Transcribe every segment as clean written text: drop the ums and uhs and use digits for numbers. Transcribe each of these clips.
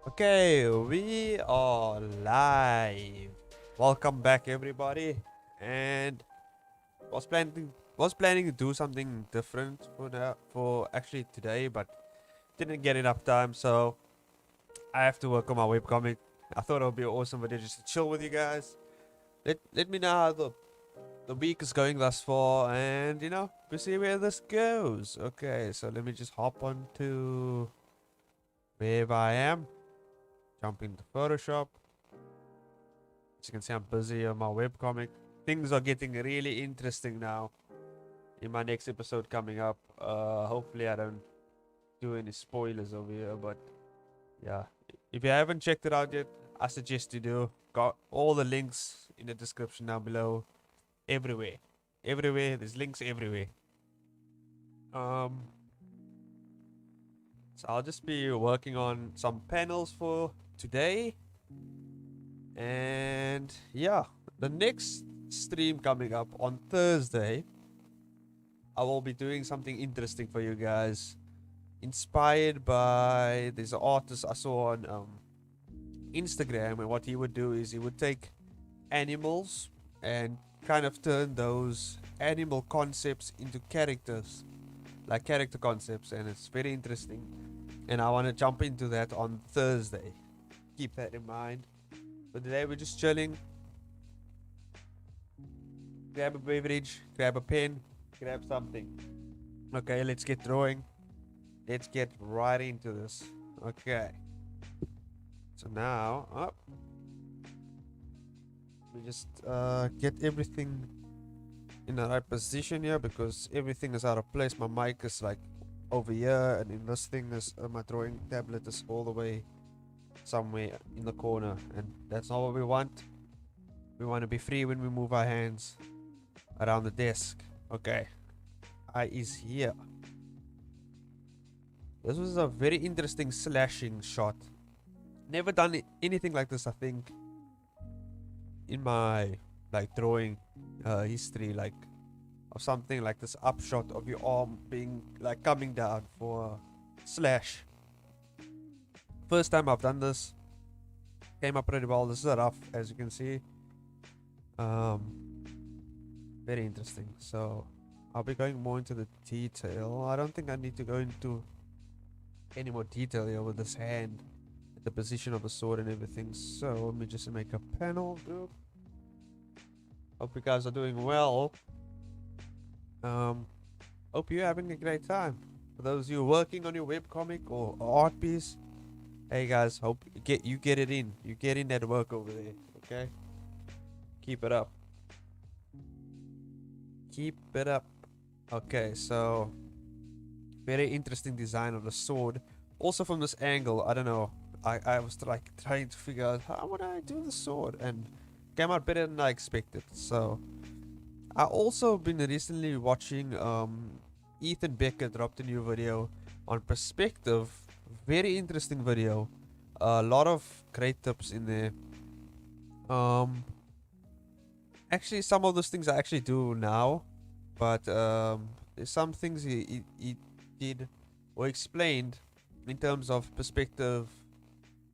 Okay, we are live. Welcome back, everybody. And was planning to do something different for actually today, but didn't get enough time, so I have to work on my webcomic. I thought it would be an awesome video just to chill with you guys. Let me know how the week is going thus far, and we'll see where this goes. Okay, so let me just hop on to wherever I am. Jump into Photoshop. As you can see, I'm busy on my webcomic. Things are getting really interesting now in my next episode coming up. Hopefully I don't do any spoilers over here, but yeah. If you haven't checked it out yet, I suggest you do. Got all the links in the description down below. Everywhere. Everywhere. There's links everywhere. Um, so I'll just be working on some panels for today. And yeah, the next stream coming up on Thursday, I will be doing something interesting for you guys. Inspired by this artist I saw on Instagram, and what he would do is he would take animals and kind of turn those animal concepts into characters, like character concepts, and it's very interesting. And I want to jump into that on Thursday. Keep that in mind. But today we're just chilling. Grab a beverage, grab a pen, grab something. Okay, let's get drawing. Let's get right into this. Okay. So now, we just get everything in the right position here, because everything is out of place. My mic is like over here, and in this thing is my drawing tablet is all the way somewhere in the corner, and that's not what we want. We want to be free when we move our hands around the desk. Okay, eye is here. This was a very interesting slashing shot. Never done anything like this, I think, in my like drawing history, like of something like this upshot of your arm being like coming down for a slash. First time I've done this. Came up pretty well. This is rough, as you can see. Very interesting. So I'll be going more into the detail. I don't think I need to go into any more detail here with this hand, the position of the sword and everything. So let me just make a panel group. Hope you guys are doing well. Hope you're having a great time. For those of you working on your webcomic or art piece, hey guys, hope you get it in. You get in that work over there, okay? Keep it up. Keep it up. Okay, so very interesting design of the sword. Also from this angle, I don't know. I was like trying to figure out how would I do the sword, and came out better than I expected. So I also been recently watching Ethan Becker dropped a new video on perspective. Very interesting video. A lot of great tips in there. Actually, some of those things I actually do now, but there's some things he did or explained in terms of perspective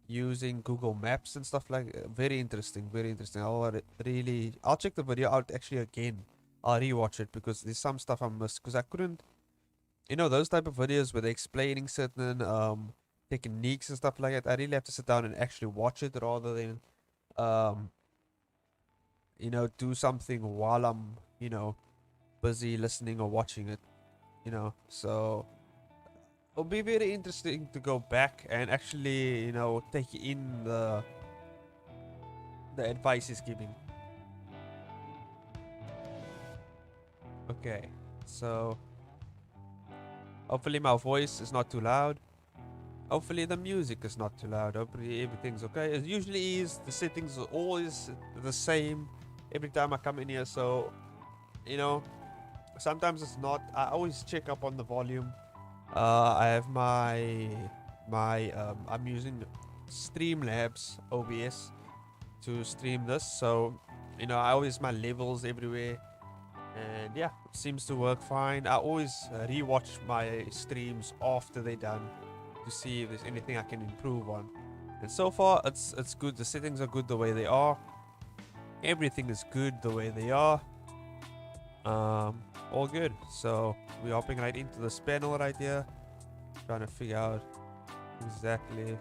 using Google Maps and stuff like that. Very interesting, very interesting. I'll check the video out actually again. I'll rewatch it because there's some stuff I missed because I couldn't, those type of videos where they're explaining certain techniques and stuff like that. I really have to sit down and actually watch it rather than do something while I'm busy listening or watching it. So it'll be very interesting to go back and actually take in the advice he's giving. Okay, so hopefully my voice is not too loud. Hopefully the music is not too loud. Hopefully everything's okay. It usually is. The settings are always the same every time I come in here. So, sometimes it's not. I always check up on the volume. I have I'm using Streamlabs OBS to stream this. So, I always my levels everywhere. And yeah, it seems to work fine. I always rewatch my streams after they're done to see if there's anything I can improve on. And so far, it's good. The settings are good the way they are. Everything is good the way they are. All good. So we're hopping right into this panel right here, trying to figure out exactly.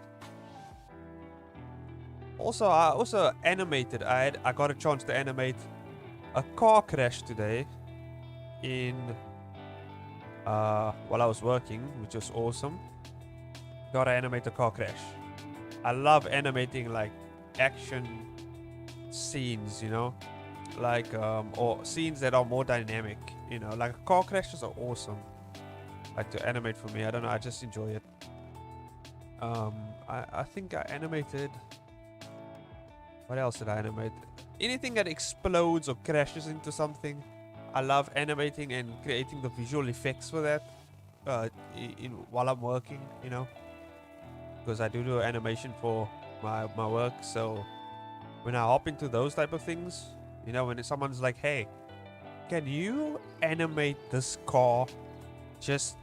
Also, I also animated. I got a chance to animate a car crash today in while I was working, which was awesome. Gotta animate a car crash. I love animating like action scenes, you know, like or scenes that are more dynamic, you know, like car crashes are awesome. Like to animate for me, I don't know, I just enjoy it. I think I animated. What else did I animate? Anything that explodes or crashes into something. I love animating and creating the visual effects for that. While I'm working, you know, because I do animation for my work. So when I hop into those type of things, you know, when someone's like, "Hey, can you animate this car just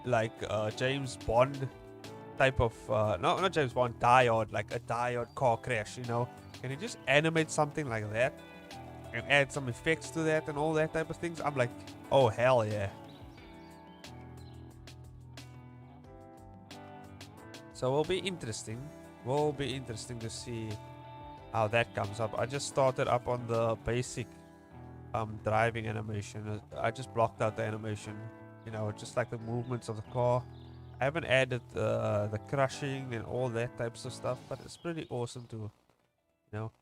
like James Bond type of not James Bond, Die Hard, like a Die Hard car crash, you know? Can you just animate something like that and add some effects to that and all that type of things?" I'm like, oh hell yeah. So it'll be interesting. Will be interesting to see how that comes up. I just started up on the basic driving animation. I just blocked out the animation, you know, just like the movements of the car. I haven't added the crushing and all that types of stuff, but it's pretty awesome to, you know,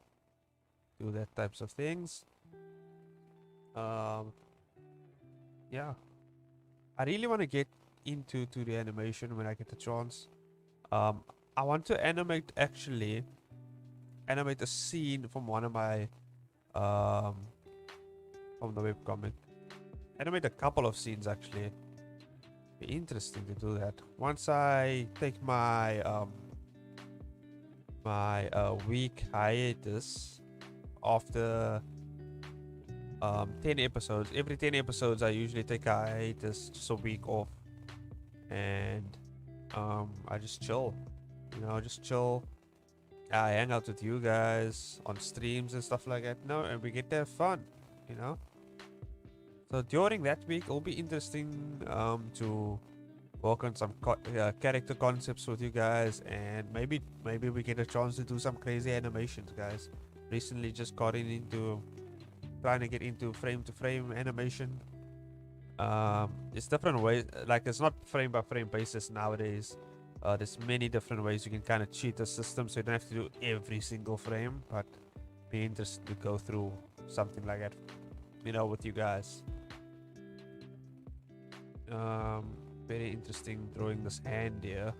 do that types of things. Yeah, I really want to get into the animation when I get the chance. I want to animate a scene from one of my from the webcomic. Animate a couple of scenes actually. Be interesting to do that once I take my week hiatus after 10 episodes. Every 10 episodes I usually take a hiatus, just a week off, and I just chill, you know, just chill. I hang out with you guys on streams and stuff like that, and we get to have fun, you know. So during that week, it'll be interesting to work on some character concepts with you guys, and maybe we get a chance to do some crazy animations, guys. Recently, just got into trying to get into frame-to-frame animation. It's different ways, like it's not frame by frame basis nowadays. There's many different ways you can kind of cheat the system, so you don't have to do every single frame, but be interested to go through something like that, you know, with you guys. Very interesting drawing this hand here.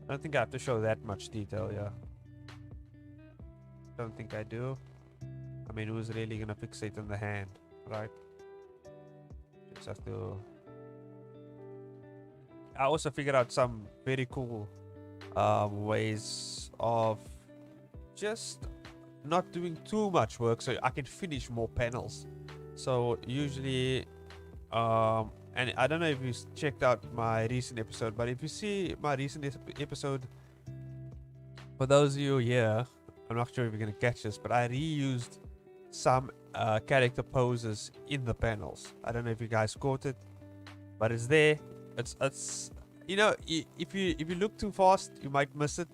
I don't think I have to show that much detail, yeah. Don't think I do. I mean, who's really gonna fixate on the hand, right? Just have to. I also figured out some very cool ways of just not doing too much work, so I can finish more panels. So usually, and I don't know if you checked out my recent episode, but if you see my recent episode, for those of you here, I'm not sure if you're gonna catch this, but I reused some character poses in the panels. I don't know if you guys caught it, but it's there. It's you know, if you look too fast, you might miss it.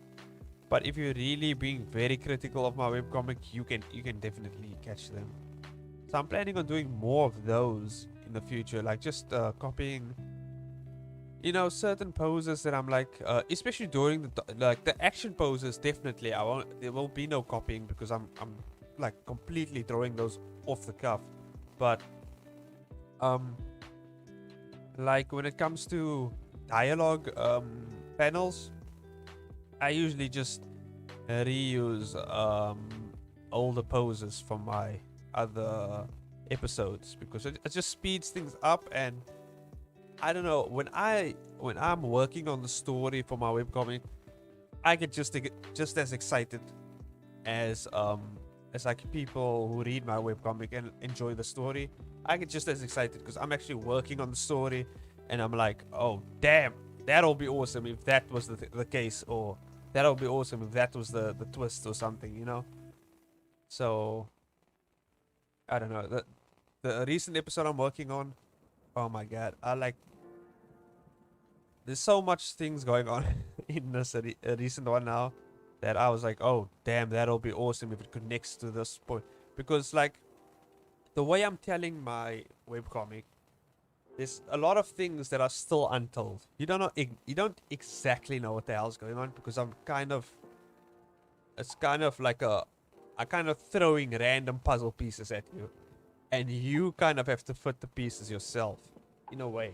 But if you're really being very critical of my webcomic, you can definitely catch them. So I'm planning on doing more of those in the future, like just copying, you know, certain poses that I'm like, especially during the action poses. Definitely, there will be no copying because I'm like completely throwing those off the cuff. But like when it comes to dialogue panels, I usually just reuse older poses from my other episodes because it just speeds things up. And I don't know, when I'm working on the story for my webcomic, I get just as excited as like people who read my webcomic and enjoy the story. I get just as excited because I'm actually working on the story, and I'm like, oh damn, that'll be awesome if that was the case, or That would be awesome if that was the twist or something, you know. So I don't know. The recent episode I'm working on. Oh my god, I like. There's so much things going on in this recent one now that I was like, oh damn, that'll be awesome if it connects to this point. Because like the way I'm telling my webcomic, there's a lot of things that are still untold. You don't know, you don't exactly know what the hell's going on because I'm kind of, it's kind of like I kind of throwing random puzzle pieces at you, and you kind of have to fit the pieces yourself, in a way.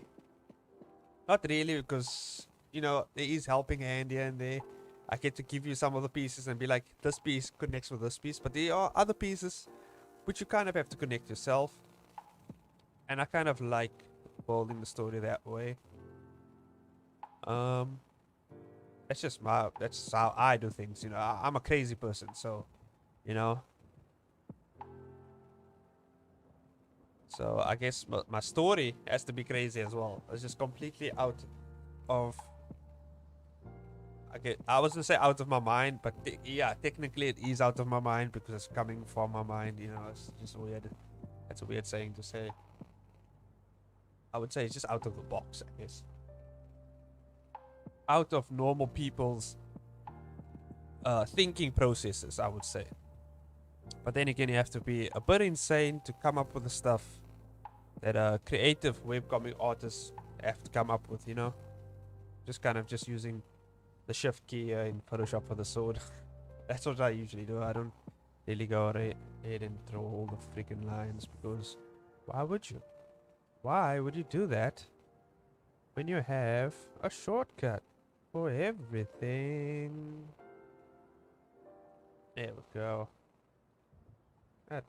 Not really, because you know there is helping hand here and there. I get to give you some of the pieces and be like, this piece connects with this piece, but there are other pieces which you kind of have to connect yourself. And I kind of like building the story that way. Um, that's just how I do things. You know, I'm a crazy person, so you know. So I guess my story has to be crazy as well. It's just completely out of. I was gonna say out of my mind, but yeah, technically it is out of my mind because it's coming from my mind. You know, it's just weird. That's a weird saying to say. I would say it's just out of the box, I guess. Out of normal people's thinking processes, I would say. But then again, you have to be a bit insane to come up with the stuff that creative webcomic artists have to come up with, you know? Just kind of just using the shift key in Photoshop for the sword. That's what I usually do. I don't really go ahead and draw all the freaking lines because why would you? Why would you do that when you have a shortcut for everything? There we go. That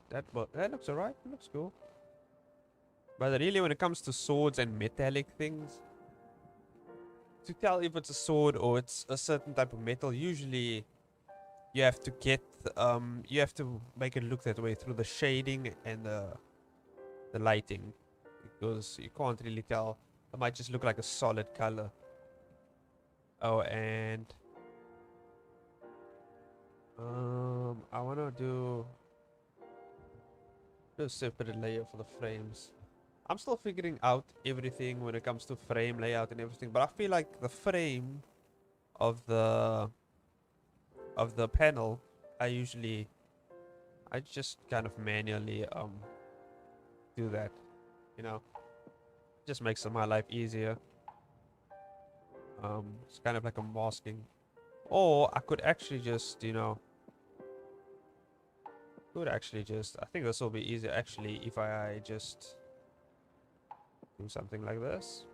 looks alright. It looks cool. But really, when it comes to swords and metallic things, to tell if it's a sword or it's a certain type of metal, usually you have to get you have to make it look that way through the shading and the lighting, because you can't really tell. It might just look like a solid color. Oh, and I wanna do a separate layer for the frames. I'm still figuring out everything when it comes to frame layout and everything, but I feel like the frame of the panel, I just kind of manually do that, you know. Just makes my life easier. It's kind of like a masking. Or I could actually just, you know, I think this will be easier actually if I just do something like this.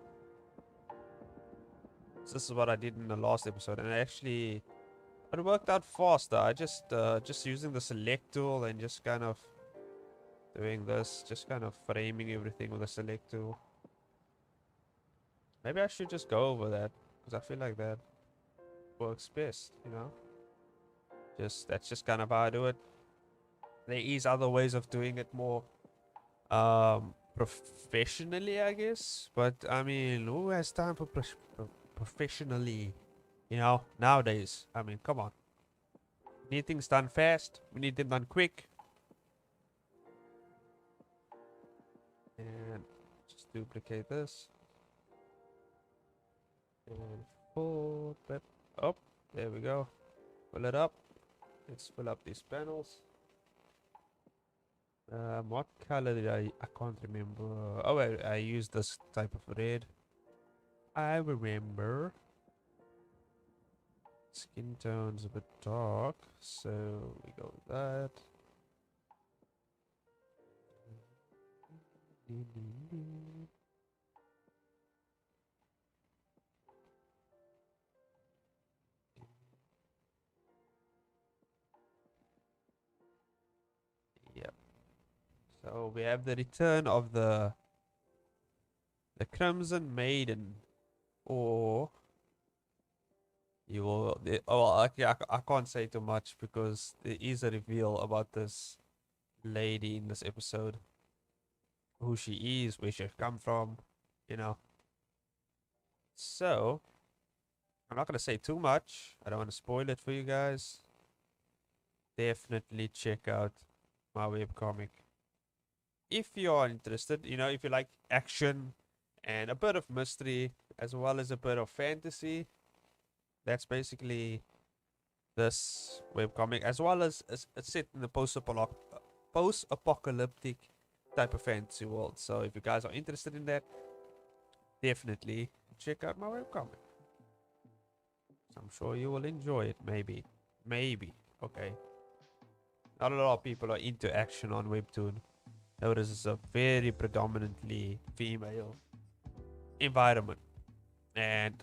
So this is what I did in the last episode, and it worked out faster. I just using the select tool and just kind of doing this, just kind of framing everything with the select tool. Maybe I should just go over that because I feel like that works best, you know. That's just kind of how I do it. There is other ways of doing it more professionally, I guess, but I mean, who has time for professionally, you know, nowadays? I mean, come on. We need things done fast. We need them done quick. And just duplicate this. And pull that up. There we go. Pull it up. Let's fill up these panels. What color did I can't remember. Oh, I used this type of red. I remember. Skin tone's a bit dark, so we go with that. Yep. So we have the return of the Crimson Maiden, or you will. Oh, okay, I can't say too much because there is a reveal about this lady in this episode. Who she is, where she come from, you know. So I'm not gonna say too much. I don't want to spoil it for you guys. Definitely check out my webcomic if you are interested. You know, if you like action and a bit of mystery as well as a bit of fantasy, that's basically this webcomic, as well as it's set in the post-apocalyptic type of fantasy world. So if you guys are interested in that, definitely check out my webcomic. I'm sure you will enjoy it. Maybe. Okay. Not a lot of people are into action on Webtoon. Notice it's a very predominantly female environment, and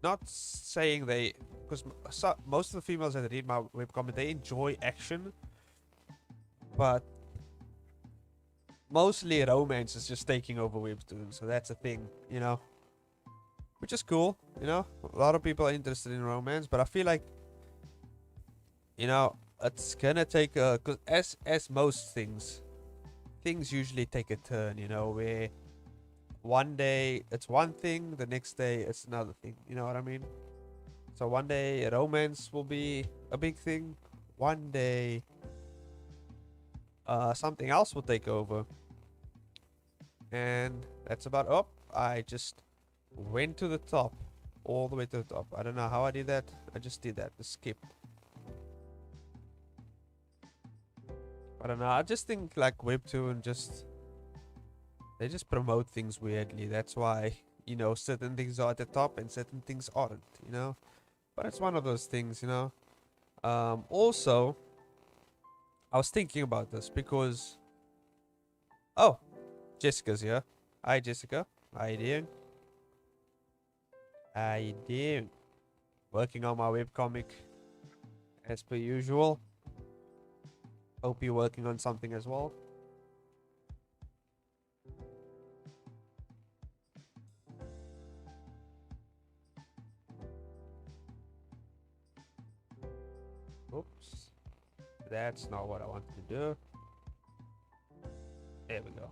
not saying they, because most of the females that read my webcomic, they enjoy action, but mostly romance is just taking over Webtoon. So that's a thing, you know, which is cool. You know, a lot of people are interested in romance, but I feel like, you know, it's gonna take a, because as most things usually take a turn, you know, where one day it's one thing, the next day it's another thing, you know what I mean? So one day romance will be a big thing, one day something else will take over, and that's about, oh, I just went to the top, all the way to the top. I don't know how I did that. I just did that, just skip. I don't know. I just think like Webtoon they just promote things weirdly. That's why, you know, certain things are at the top and certain things aren't, you know. But it's one of those things, you know. Also, I was thinking about this because, oh, Jessica's here. Hi, Jessica. How you doing? How you doing? Working on my webcomic as per usual. Hope you're working on something as well. Oops. That's not what I wanted to do. There we go.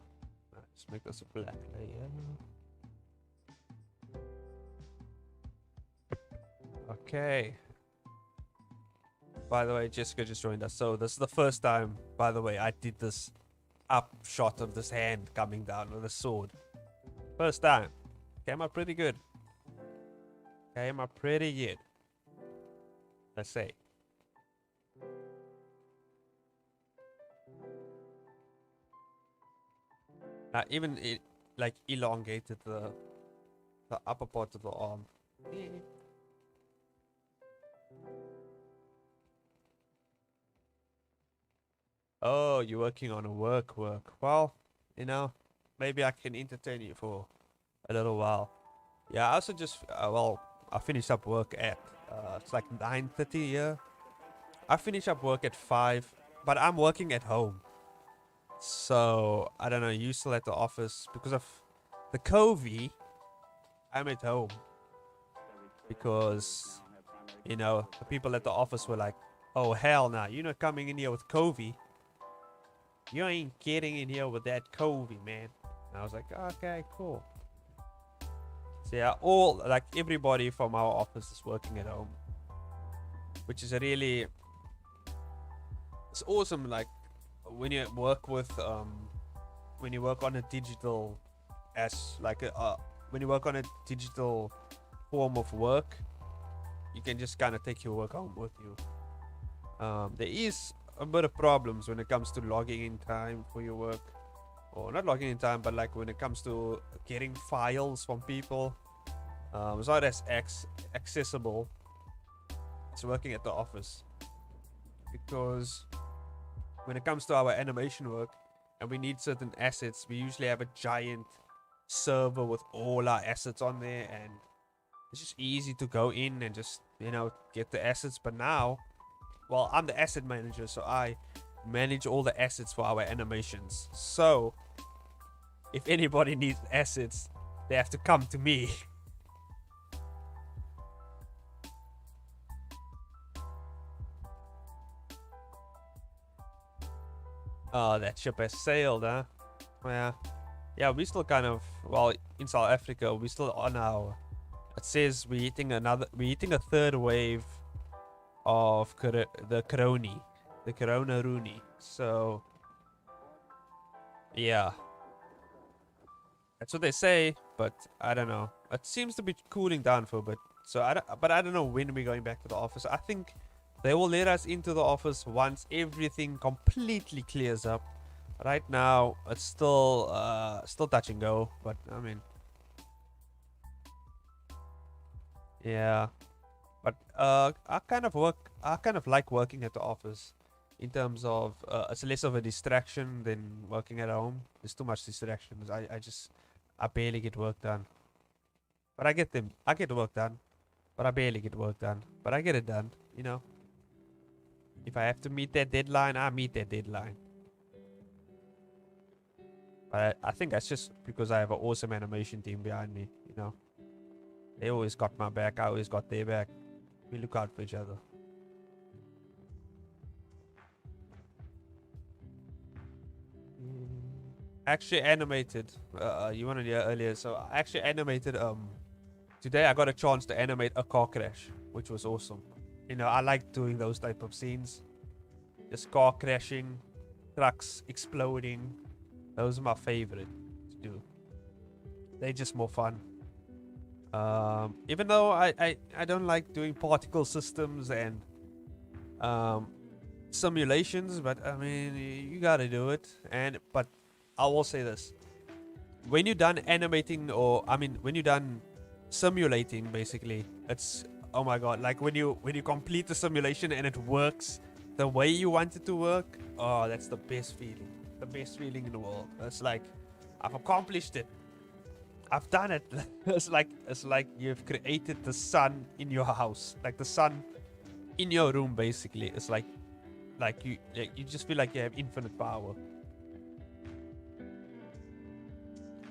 Let's make this a black layer. Okay. By the way, Jessica just joined us. So this is the first time, by the way, I did this up shot of this hand coming down with a sword. First time. Came out pretty good. Came out pretty good. Let's say. Even it like elongated the upper part of the arm. Oh, you're working on a work. Well, you know, maybe I can entertain you for a little while. Yeah, I also just well, I finished up work at it's like 9:30 here. I finish up work at 5, but I'm working at home. So I don't know, you still at the office because of the COVID. I'm at home because, you know, the people at the office were like, "Oh hell, nah, you're not coming in here with COVID. You ain't getting in here with that COVID, man." And I was like, "Okay, cool." So yeah, all like everybody from our office is working at home, which is it's awesome. Like when you work with when you work on a digital when you work on a digital form of work, you can just kind of take your work home with you. There is a bit of problems when it comes to logging in time for your work, or not logging in time, but like when it comes to getting files from people. It's not as accessible as working at the office, because when it comes to our animation work and we need certain assets, we usually have a giant server with all our assets on there, and it's just easy to go in and just, you know, get the assets. But now, well, I'm the asset manager, so I manage all the assets for our animations. So if anybody needs assets, they have to come to me. Oh, that ship has sailed, huh? Yeah. Yeah, we still kind of, well, in South Africa, we still on our It says we're hitting a third wave of the corona Rooney. So yeah, that's what they say, but I don't know. It seems to be cooling down for a bit. So I don't know when we're going back to the office. I think they will let us into the office once everything completely clears up. Right now, it's still touch and go. But I mean, yeah. But I kind of like working at the office, in terms of it's less of a distraction than working at home. There's too much distractions. I barely get work done. But I get them. I get work done. But I barely get work done. But I get it done. You know. If I have to meet that deadline, I meet that deadline. But I think that's just because I have an awesome animation team behind me. You know. They always got my back. I always got their back. We look out for each other. Actually animated. You wanted to hear earlier. So I actually animated. Today I got a chance to animate a car crash, which was awesome. You know, I like doing those type of scenes. Just car crashing, trucks exploding. Those are my favorite to do. They're just more fun. Even though I don't like doing particle systems and simulations, but I mean you gotta do it. But I will say this: when you're done animating, or I mean when you're done simulating, basically, it's, oh my god, like when you complete the simulation and it works the way you want it to work. Oh, that's the best feeling. The best feeling in the world. It's like I've accomplished it. I've done it. It's like you've created the sun in your house, like the sun in your room. Basically, it's like you just feel like you have infinite power.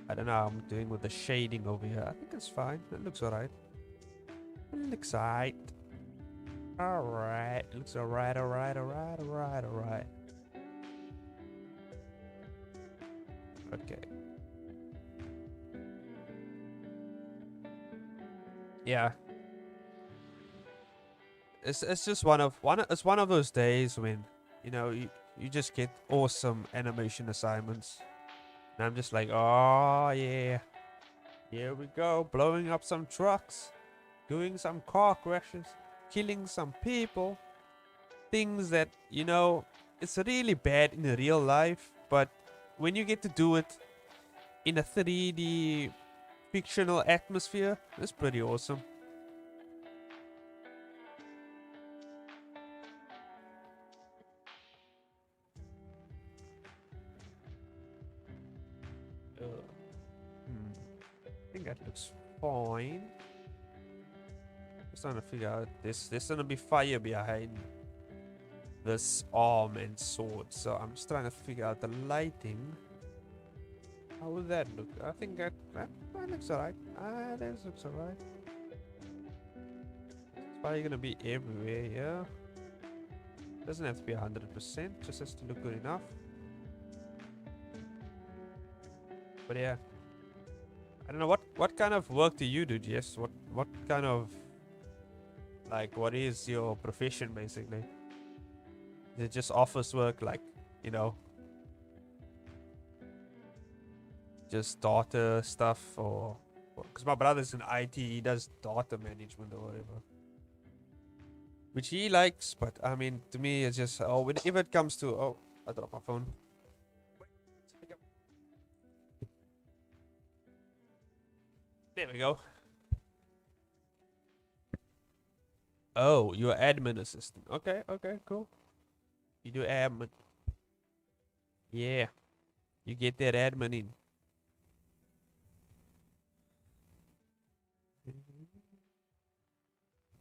I don't know how I'm doing with the shading over here. I think it's fine. It looks alright. It looks alright. Alright. It looks alright. Okay. Yeah. It's just one of those days when, you know, you just get awesome animation assignments. And I'm just like, oh yeah. Here we go, blowing up some trucks, doing some car crashes, killing some people. Things that, you know, it's really bad in real life, but when you get to do it in a 3D fictional atmosphere, it's pretty awesome. I think that looks fine. Just trying to figure out there's gonna be fire behind this arm and sword, so I'm just trying to figure out the lighting. How would that look? I think that looks alright. That looks alright. It's probably gonna be everywhere, yeah. Doesn't have to be 100%, just has to look good enough. But yeah, I don't know what kind of work do you do, Jess? What kind of, like, what is your profession basically? Is it just office work, like, you know, just data stuff, or because my brother's in IT, he does data management or whatever, which he likes, but I mean, to me, it's just, oh, whenever it comes to, oh, I dropped my phone. There we go. Oh, you're admin assistant. Okay, cool. You do admin. Yeah. You get that admin in.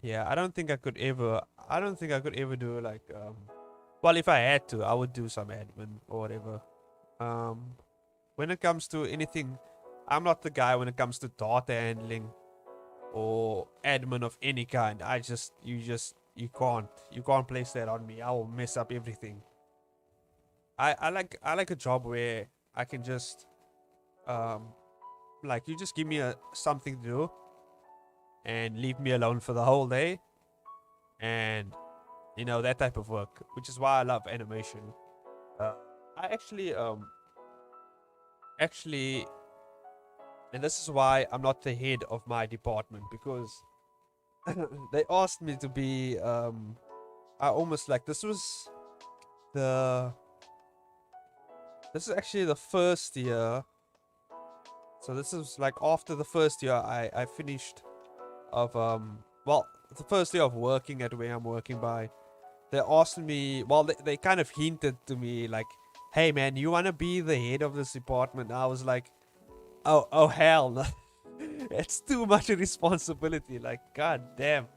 Yeah, I don't think I could ever do like well, if I had to, I would do some admin or whatever. When it comes to anything, I'm not the guy when it comes to data handling or admin of any kind. You can't place that on me. I will mess up everything. I like a job where I can just like, you just give me something to do, and leave me alone for the whole day, and that type of work, which is why I love animation. Uh, I actually, and this is why I'm not the head of my department, because they asked me to be. I almost like the this is actually the first year. So this is like after the first year I finished of well, the first year of working at where I'm working by. They asked me, well, they kind of hinted to me like, hey man, you want to be the head of this department? And I was like, oh hell no. It's too much responsibility, like god damn.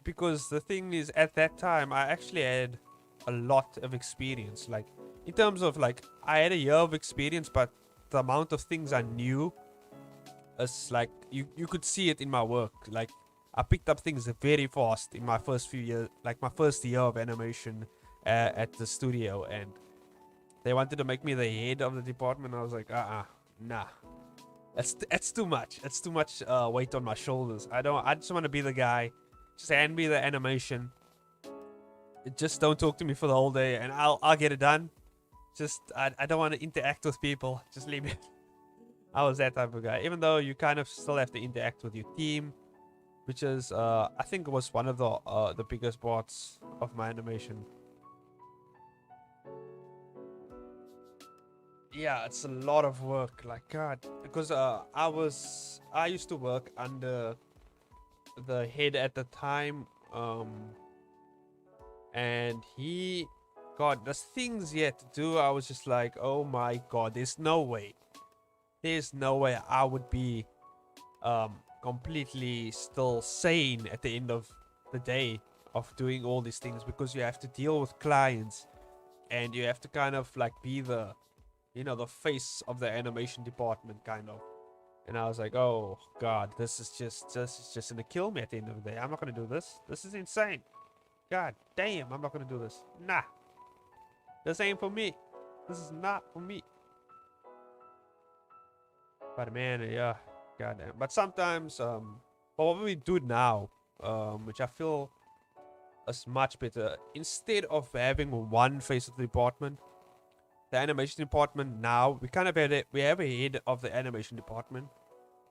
Because the thing is, at that time I actually had a lot of experience, like in terms of like I had a year of experience, but the amount of things I knew is like you could see it in my work. Like I picked up things very fast in my first few years, like my first year of animation at the studio, and they wanted to make me the head of the department. I was like, nah, that's too much. It's too much weight on my shoulders. I just want to be the guy. Just hand me the animation. Just don't talk to me for the whole day, and I'll get it done. Just I don't want to interact with people. Just leave me. I was that type of guy. Even though you kind of still have to interact with your team, which is I think it was one of the biggest parts of my animation. Yeah, it's a lot of work. Like god, because I used to work under the head at the time, and he, god, there's things he had to do. I was just like, oh my god, there's no way I would be completely still sane at the end of the day of doing all these things, because you have to deal with clients and you have to kind of like be the the face of the animation department kind of. And I was like, oh god, this is just gonna kill me at the end of the day. I'm not gonna do this. This is insane. God damn, I'm not gonna do this. Nah, this ain't for me. This is not for me. But man, yeah, goddamn. But sometimes, but what we do now, which I feel is much better. Instead of having one face of the department, the animation department now, we kind of we have a head of the animation department,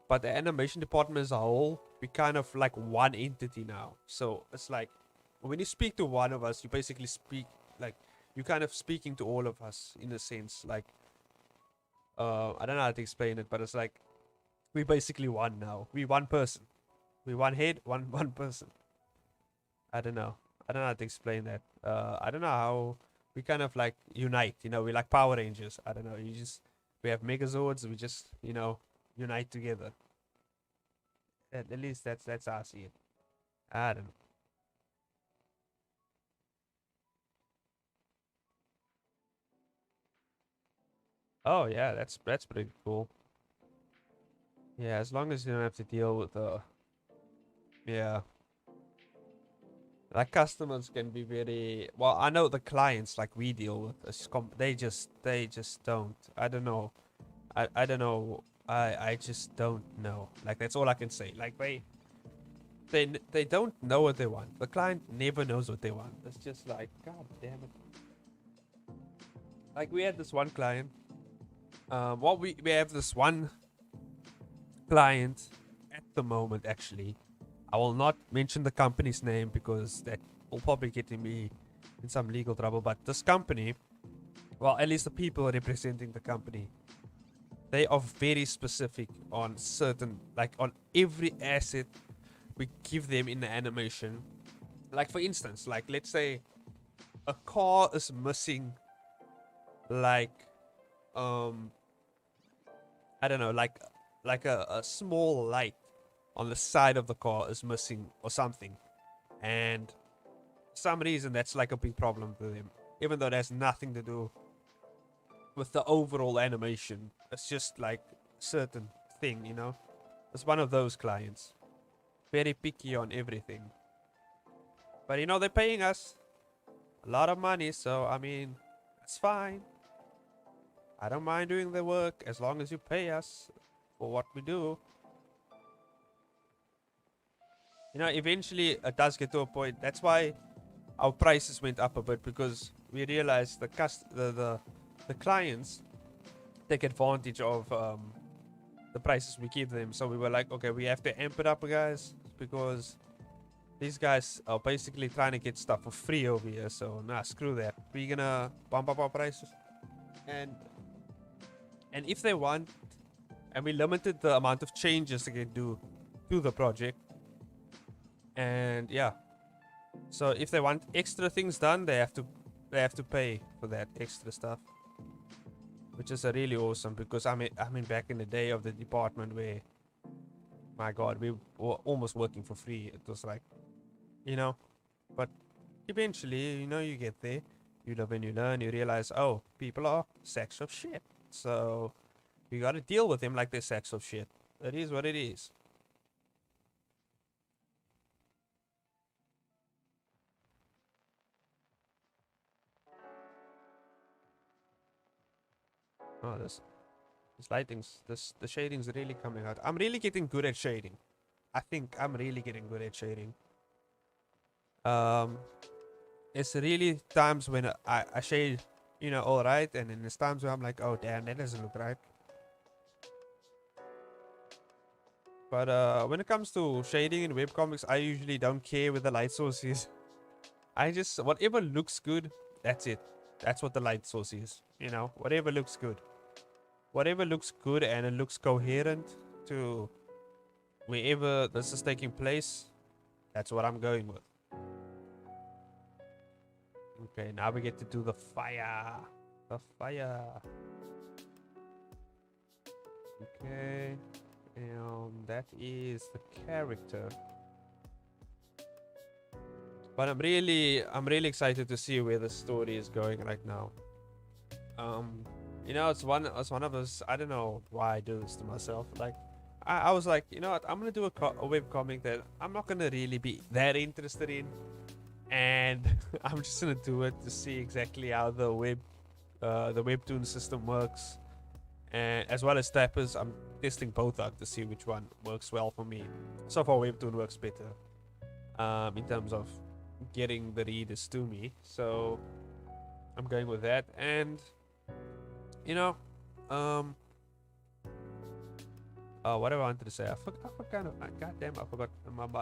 but the animation department as a whole, we kind of like one entity now. So it's like when you speak to one of us, you basically speak like you kind of speaking to all of us in a sense. Like I don't know how to explain it, but it's like we basically one now. We one person. We one head, one person. I don't know. I don't know how to explain that. I don't know how we kind of like unite. We like Power Rangers. I don't know. We have Megazords. We just unite together. At least that's how I see it. I don't know. Oh yeah, that's pretty cool. Yeah, as long as you don't have to deal with yeah. Like customers can be very well. I know the clients like we deal with, they just don't. I don't know. I don't know. I just don't know. Like that's all I can say. Like they don't know what they want. The client never knows what they want. It's just like god damn it. Like we had this one client. We have this one client at the moment actually. I will not mention the company's name because that will probably get me in some legal trouble. But this company, well, at least the people representing the company, they are very specific on certain, like on every asset we give them in the animation. Like for instance, like let's say a car is missing, like um, I don't know, like a small light on the side of the car is missing or something, and for some reason that's like a big problem for them, even though it has nothing to do with the overall animation. It's just like certain thing. It's one of those clients, very picky on everything. But they're paying us a lot of money, so I mean, it's fine. I don't mind doing the work as long as you pay us for what we do. you know, eventually it does get to a point. That's why our prices went up a bit, because we realized the clients take advantage of the prices we give them. So we were like, okay, we have to amp it up, guys, because these guys are basically trying to get stuff for free over here. So nah, screw that. We're gonna bump up our prices, and if they want, and we limited the amount of changes they can do to the project. And yeah, so if they want extra things done, they have to pay for that extra stuff, which is really awesome. Because I mean back in the day of the department where, my god, we were almost working for free. It was like, you know, but eventually, you know, you get there, you live and you learn, you realize, oh, people are sacks of shit, so you gotta deal with them like they're sacks of shit. It is what it is. Oh, this lighting's, the shading's really coming out. I'm really getting good at shading. I think I'm really getting good at shading. Um, it's really times when I shade, you know, all right, and then there's times where I'm like, oh damn, that doesn't look right. But when it comes to shading in webcomics, I usually don't care where the light source is. I just, whatever looks good, that's it. That's what the light source is. You know, whatever looks good. Whatever looks good and it looks coherent to wherever this is taking place, that's what I'm going with. Okay, now we get to do the fire. The fire. Okay. And that is the character. But I'm really excited to see where the story is going right now. You know, it's one of those, I don't know why I do this to myself. Like, I was like, you know what, I'm gonna do a webcomic that I'm not gonna really be that interested in, and I'm just gonna do it to see exactly how the Webtoon system works, and as well as Tappers. I'm testing both out to see which one works well for me. So far, Webtoon works better in terms of getting the readers to me, so I'm going with that. And you know, what do I wanted to say? I forgot. Goddamn, I forgot.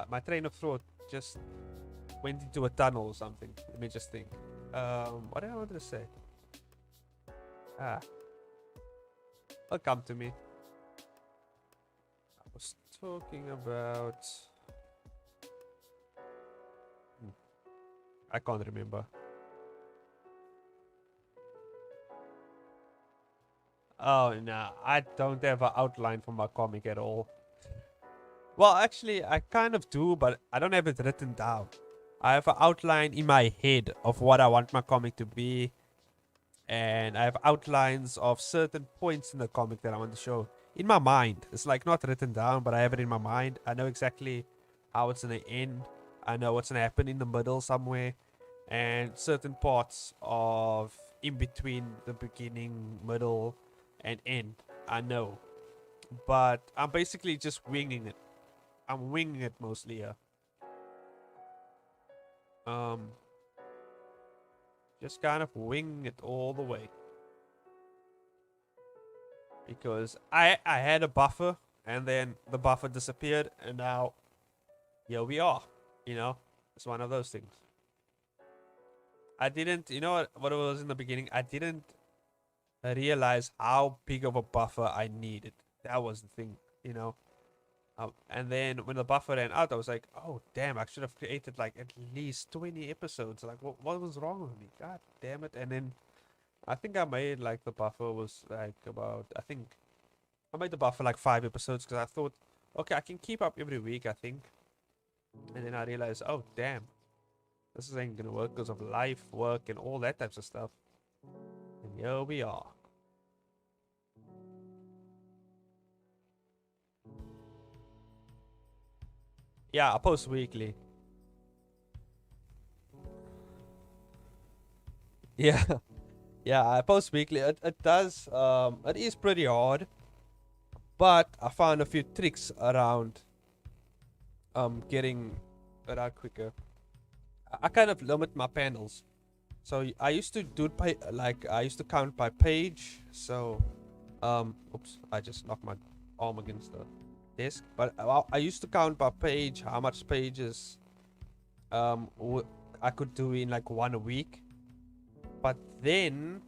My train of thought just went into a tunnel or something. Let me just think. What did I want to say? It'll come to me. I was talking about. I can't remember. Oh no, I don't have an outline for my comic at all. Well, actually, I kind of do, but I don't have it written down. I have an outline in my head of what I want my comic to be, and I have outlines of certain points in the comic that I want to show in my mind. It's like not written down, but I have it in my mind. I know exactly how it's gonna end. I know what's gonna happen in the middle somewhere, and certain parts of in between the beginning, middle, and end. I know, but I'm basically just winging it. I'm winging it mostly here. Just kind of winging it all the way, because I had a buffer, and then the buffer disappeared, and now here we are. You know, it's one of those things. I didn't, you know what it was in the beginning? I didn't realize how big of a buffer I needed. That was the thing, you know. And then when the buffer ran out, I was like, oh damn, I should have created like at least 20 episodes. Like, what was wrong with me? God damn it. And then I think I made like the buffer was like about, I think I made the buffer like 5 episodes, because I thought, okay, I can keep up every week, I think. And then I realized, oh damn, this ain't gonna work because of life, work, and all that types of stuff. And here we are. Yeah, I post weekly. Yeah. Yeah, I post weekly. It does, it is pretty hard, but I found a few tricks around getting it out quicker. I kind of limit my panels. So I used to do it by I used to count by page. So oops, I just knocked my arm against the desk. But I used to count by page how much pages I could do in like 1 week. But then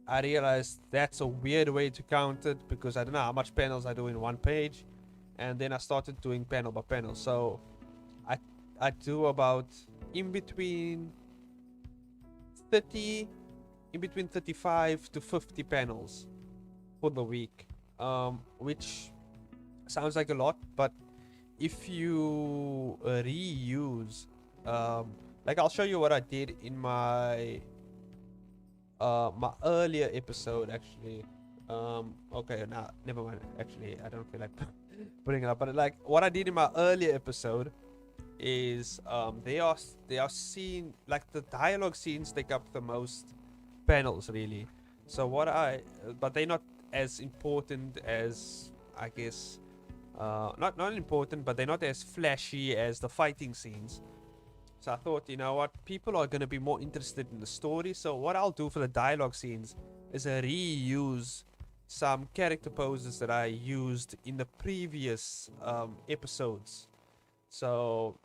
I realized that's a weird way to count it, because I don't know how much panels I do in one page. And then I started doing panel by panel. So I do about in between 35 to 50 panels for the week, which sounds like a lot, but if you reuse, like I'll show you what I did in my my earlier episode actually. Okay, nah, never mind. Actually, I don't feel like putting it up, but like what I did in my earlier episode is they are seen, like the dialogue scenes take up the most panels really. So but they're not as important as, I guess, not important, but they're not as flashy as the fighting scenes. So I thought, you know what, people are going to be more interested in the story. So what I'll do for the dialogue scenes is I reuse some character poses that I used in the previous episodes. So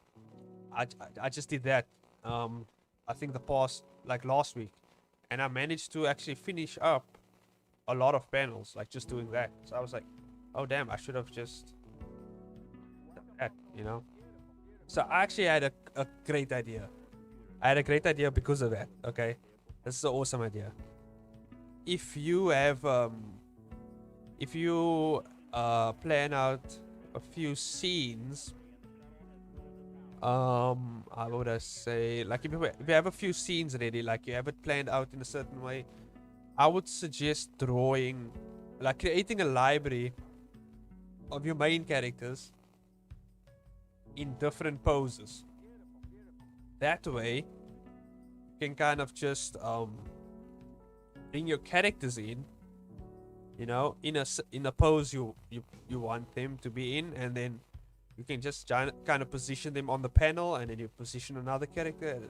I just did that. I think last week, and I managed to actually finish up a lot of panels, like just doing that. So I was like, oh damn, I should have just done that, you know. So I actually had a great idea. I had a great idea because of that. Okay, this is an awesome idea. If you have plan out a few scenes, how would I say, like if you have a few scenes ready, like you have it planned out in a certain way, I would suggest drawing, like creating a library of your main characters in different poses. That way you can kind of just bring your characters in, you know, in a pose you want them to be in, and then you can just kind of position them on the panel, and then you position another character,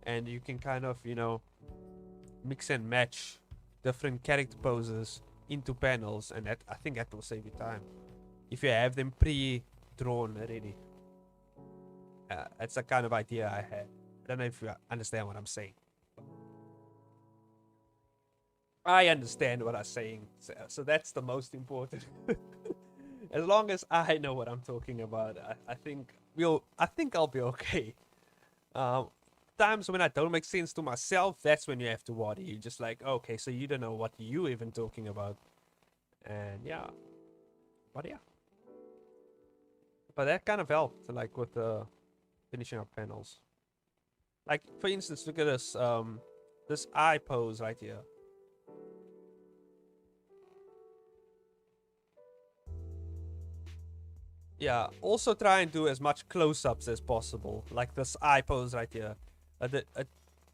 and you can kind of, you know, mix and match different character poses into panels, and I think that will save you time if you have them pre-drawn already. That's the kind of idea I had. I don't know if you understand what I'm saying. I understand what I'm saying, so that's the most important. As long as I know what I'm talking about, I think I'll be okay. Times when I don't make sense to myself, that's when you have to worry. You're just like, okay, so you don't know what you even talking about, and yeah, but yeah, but that kind of helped, like with the finishing up panels. Like for instance, look at this eye pose right here. Yeah, also try and do as much close-ups as possible, like this eye pose right here.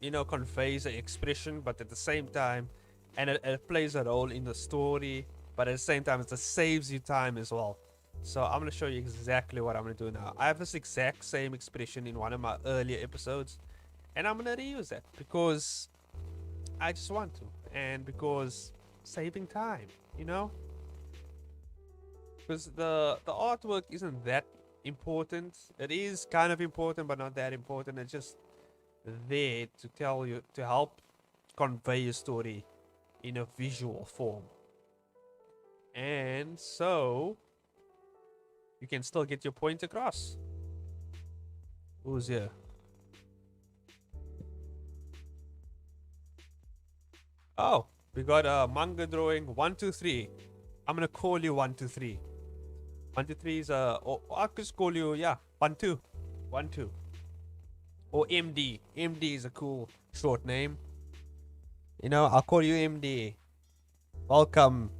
You know, conveys an expression, but at the same time, and it plays a role in the story, but at the same time, it saves you time as well. So I'm going to show you exactly what I'm going to do now. I have this exact same expression in one of my earlier episodes, and I'm going to reuse that because I just want to, and because saving time, you know? Because the artwork isn't that important. It is kind of important, but not that important. It's just there to tell you, to help convey a story in a visual form. And so you can still get your point across. Who's here? Oh, we got a manga drawing 123. I'm gonna call you 123. 123 is or I could just call you, yeah, 12. 12. Or MD. MD is a cool short name. You know, I'll call you MD. Welcome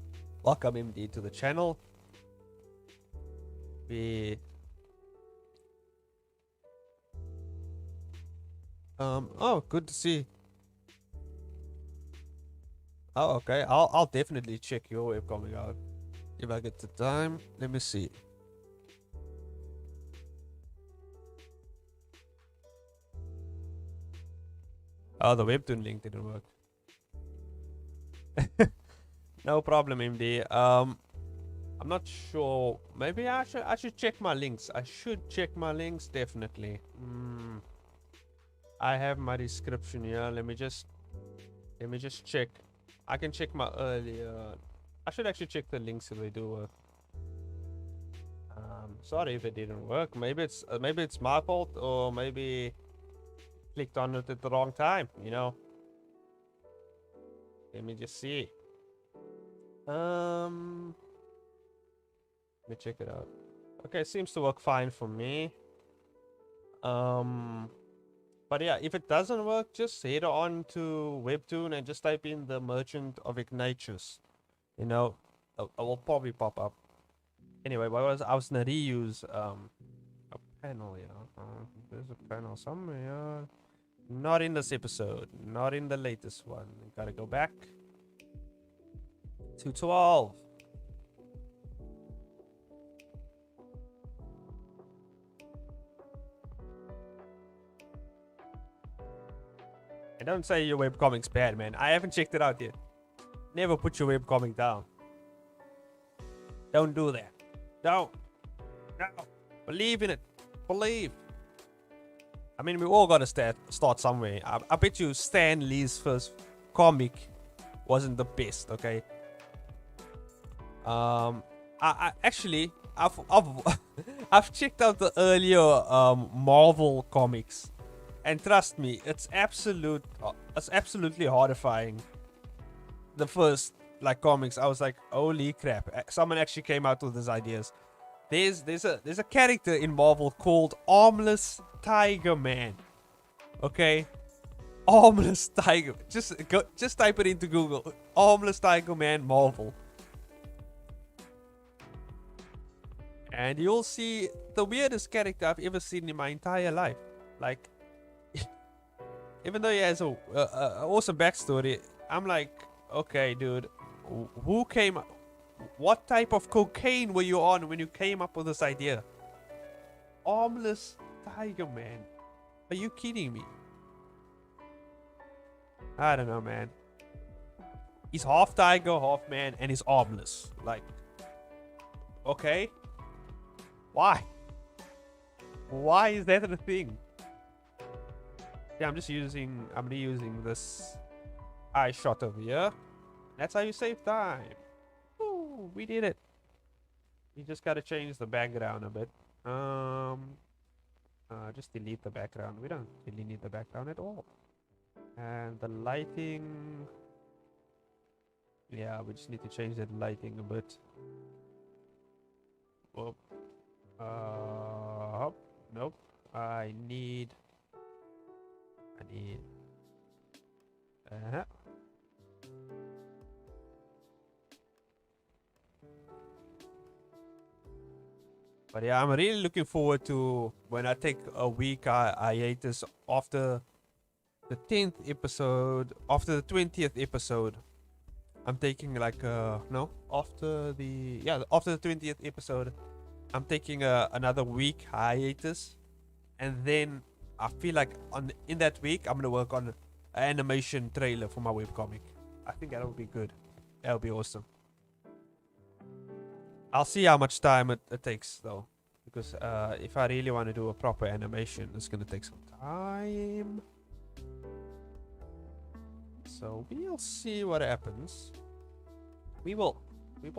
MD to the channel. Oh, good to see. Oh, okay. I'll definitely check your webcomic out if I get the time. Let me see. Oh, the Webtoon link didn't work. No problem, MD. I'm not sure. Maybe I should check my links. I should check my links definitely. I have my description here. Let me just check. I can check my earlier. I should actually check the links if they do work. Sorry if it didn't work. Maybe it's my fault, or maybe clicked on it at the wrong time. You know. Let me just see. Let me check it out. Okay, seems to work fine for me. But yeah, if it doesn't work, just head on to Webtoon and just type in the Merchant of Ignatius. You know, it will probably pop up. Anyway, I was gonna reuse a panel here. There's a panel somewhere. Not in this episode. Not in the latest one. Gotta go back to 12. And don't say your webcomic's bad, man. I haven't checked it out yet. Never put your webcomic down. Don't do that. Don't. No. Believe in it. Believe. I mean, we all gotta start somewhere. I bet you Stan Lee's first comic wasn't the best, okay? I actually I've I've checked out the earlier Marvel comics, and trust me, it's absolutely horrifying. The first comics, I was like, holy crap! Someone actually came out with these ideas. There's a character in Marvel called Armless Tiger Man. Okay, Armless Tiger. Just type it into Google. Armless Tiger Man Marvel. And you'll see the weirdest character I've ever seen in my entire life. Like, even though he has a awesome backstory, I'm like, okay, dude, who came? What type of cocaine were you on when you came up with this idea? Armless Tiger Man. Are you kidding me? I don't know, man. He's half tiger, half man, and he's armless. Like, okay. Why? Why is that a thing? Yeah, I'm reusing this eye shot over here. That's how you save time. Ooh, we did it. You just gotta change the background a bit. Just delete the background. We don't really need the background at all. And the lighting. Yeah, we just need to change that lighting a bit. Whoop. Nope. I need. But yeah, I'm really looking forward to when I take a week hiatus after the 10th episode, after the 20th episode. I'm taking after the 20th episode, I'm taking another week hiatus, and then I feel like in that week I'm gonna work on an animation trailer for my webcomic. I think that would be good. That would be awesome. I'll see how much time it takes though, because if I really want to do a proper animation, it's gonna take some time. So we'll see what happens. We will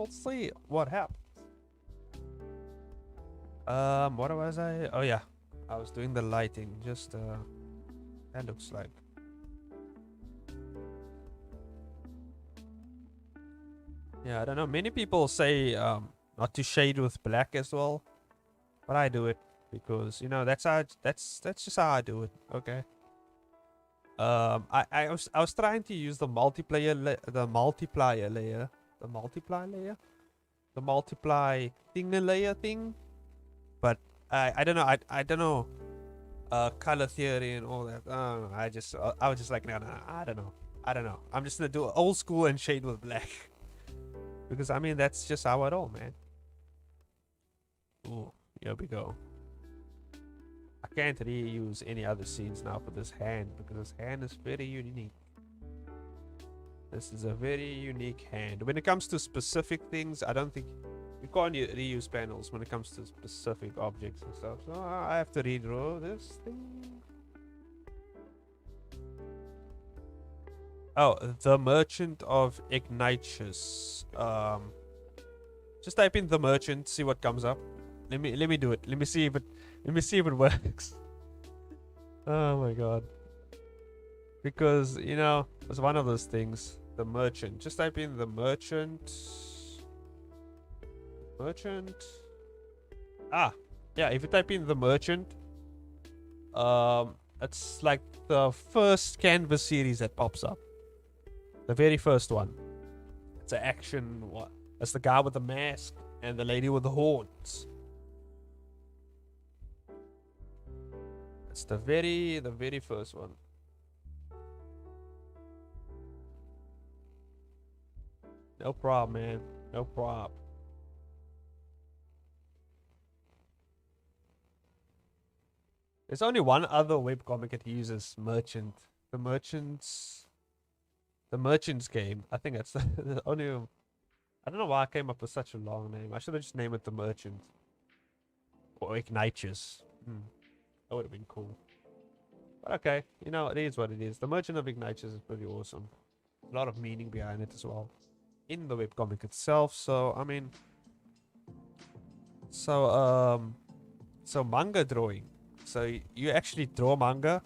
see what happens. What was I? Oh yeah, I was doing the lighting. Just that looks like. Yeah, I don't know. Many people say not to shade with black as well, but I do it because that's just how I do it. Okay. I was trying to use the multiplier layer, the multiply layer thing, but I don't know. I don't know color theory and all that. I was just like, no, I don't know. I'm just gonna do old school and shade with black. Because I mean that's just how I roll, man. Ooh, here we go. I can't reuse any other scenes now for this hand because this hand is very unique. This is a very unique hand. When it comes to specific things, I don't think you can't reuse panels when it comes to specific objects and stuff. So I have to redraw this thing. Oh, the Merchant of Ignatius. Just type in the merchant, see what comes up. Let me do it. Let me see if it works. Oh my god. Because, you know, it's one of those things. The merchant. Just type in the merchant. Merchant. Ah, yeah, if you type in the merchant, it's like the first canvas series that pops up. The very first one. It's an action one. That's the guy with the mask and the lady with the horns. It's the very first one. No problem, man. No problem. There's only one other webcomic that uses merchant. The merchant's game. I think that's the only. I don't know why I came up with such a long name. I should have just named it the merchant. Or Ignatius. That would have been cool. But okay, you know, it is what it is. The Merchant of Ignatius is pretty awesome. A lot of meaning behind it as well. In the webcomic itself, so I mean, so manga drawing. So you actually draw manga,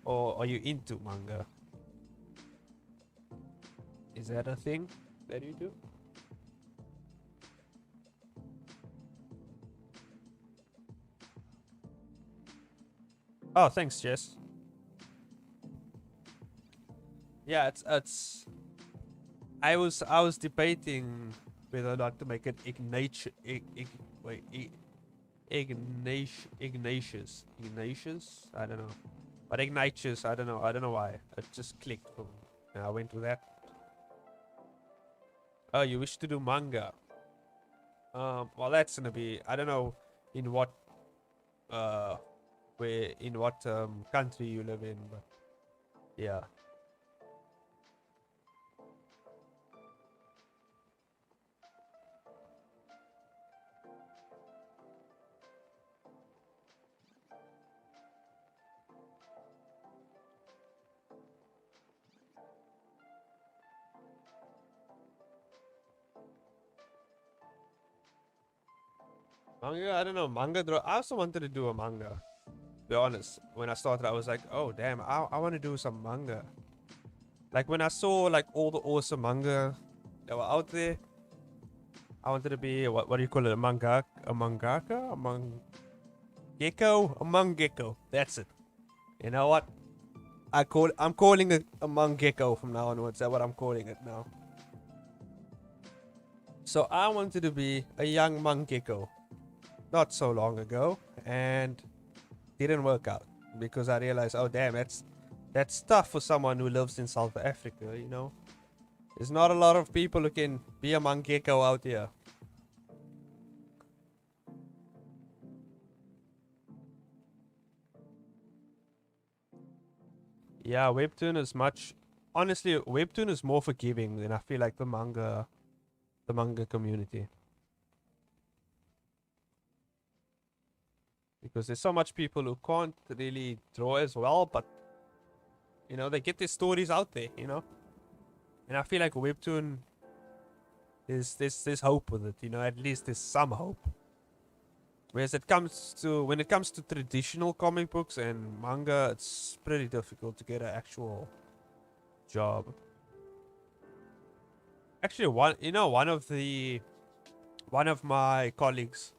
or are you into manga? Is that a thing that you do? Oh, thanks, Jess. Yeah, it's. I was debating whether or not to make it Ignatius. Ignatius. I don't know, but Ignatius. I don't know. I don't know why. It just clicked. And I went with that. Oh, you wish to do manga? Well, that's gonna be. I don't know in what country you live in, but yeah. Manga, I don't know. Manga draw. I also wanted to do a manga. Be honest, when I started, I was like, oh damn, I want to do some manga. Like when I saw like all the awesome manga that were out there, I wanted to be what do you call it? A mangaka, a mangekko. That's it. You know what? I'm calling it a mangekko from now onwards. That's what I'm calling it now. So I wanted to be a young mangekko not so long ago, and didn't work out because I realized, oh damn, that's tough for someone who lives in South Africa, you know. There's not a lot of people who can be a mangekko out here. Yeah, Webtoon is much. Honestly, Webtoon is more forgiving than I feel like the manga community. Because there's so much people who can't really draw as well, but you know, they get their stories out there, you know. And I feel like Webtoon there's hope with it, you know, at least there's some hope. Whereas when it comes to traditional comic books and manga, it's pretty difficult to get an actual job. Actually, one of my colleagues,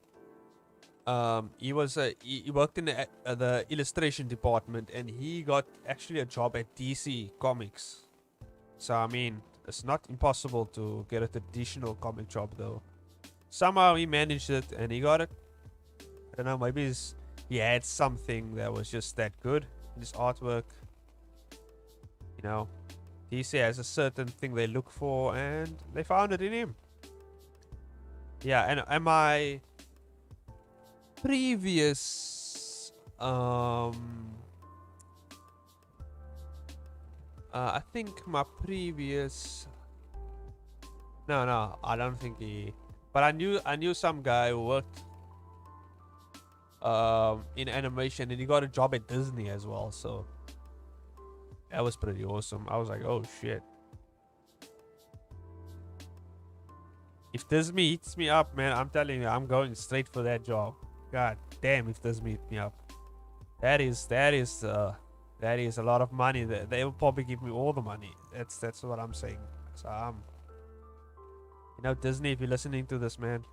he worked in the illustration department, and he got actually a job at DC Comics. So I mean, it's not impossible to get a traditional comic job though. Somehow he managed it and he got it. I don't know, maybe he had something that was just that good in his artwork. You know, DC has a certain thing they look for, and they found it in him. Yeah, and my previous Um, I think my previous. No, no, I don't think he. But I knew some guy who worked in animation, and he got a job at Disney as well. So that was pretty awesome. I was like, oh shit. If Disney hits me up, man, I'm telling you, I'm going straight for that job. God damn, if Disney hit me up, that is a lot of money. They will probably give me all the money. That's what I'm saying. So Disney, if you're listening to this, man,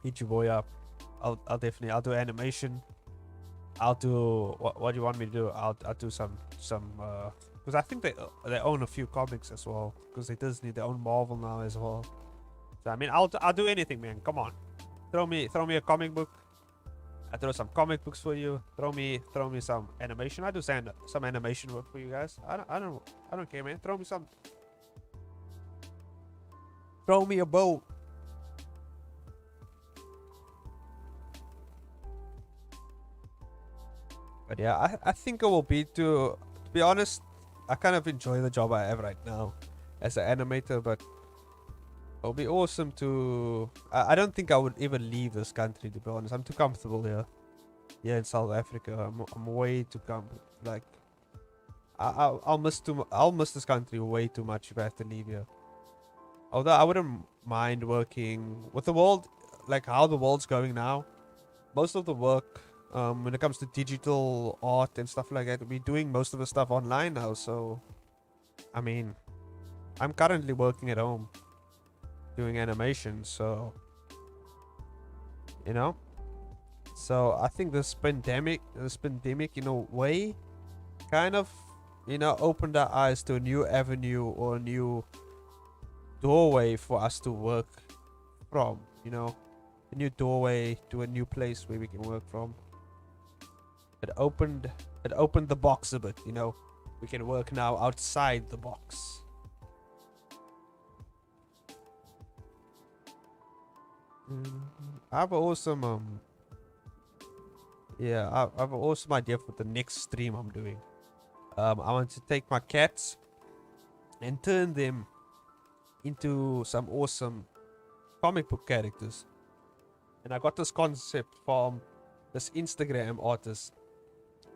hit your boy up. I'll definitely I'll do animation. I'll do what do you want me to do? I'll do some because I think they own a few comics as well, because they Disney, they own Marvel now as well. So I mean, I'll do anything, man. Come on, throw me a comic book. I throw some comic books for you. Throw me some animation. I do some animation work for you guys. I don't care, man. Throw me a boat. But yeah, I think it will be to be honest, I kind of enjoy the job I have right now as an animator, but it'll be awesome to. I don't think I would even leave this country, to be honest. I'm too comfortable here. Yeah, in South Africa, I'm way too like. I'll miss this country way too much if I have to leave here. Although I wouldn't mind working with the world, like how the world's going now. Most of the work, when it comes to digital art and stuff like that, we're doing most of the stuff online now. So, I mean, I'm currently working at home doing animation. So, so I think this pandemic, in a way, kind of, opened our eyes to a new avenue or a new doorway for us to work from. A new doorway to a new place where we can work from. It opened the box a bit. We can work now outside the box. I have an awesome I have an awesome idea for the next stream I'm doing. I want to take my cats and turn them into some awesome comic book characters. And I got this concept from this Instagram artist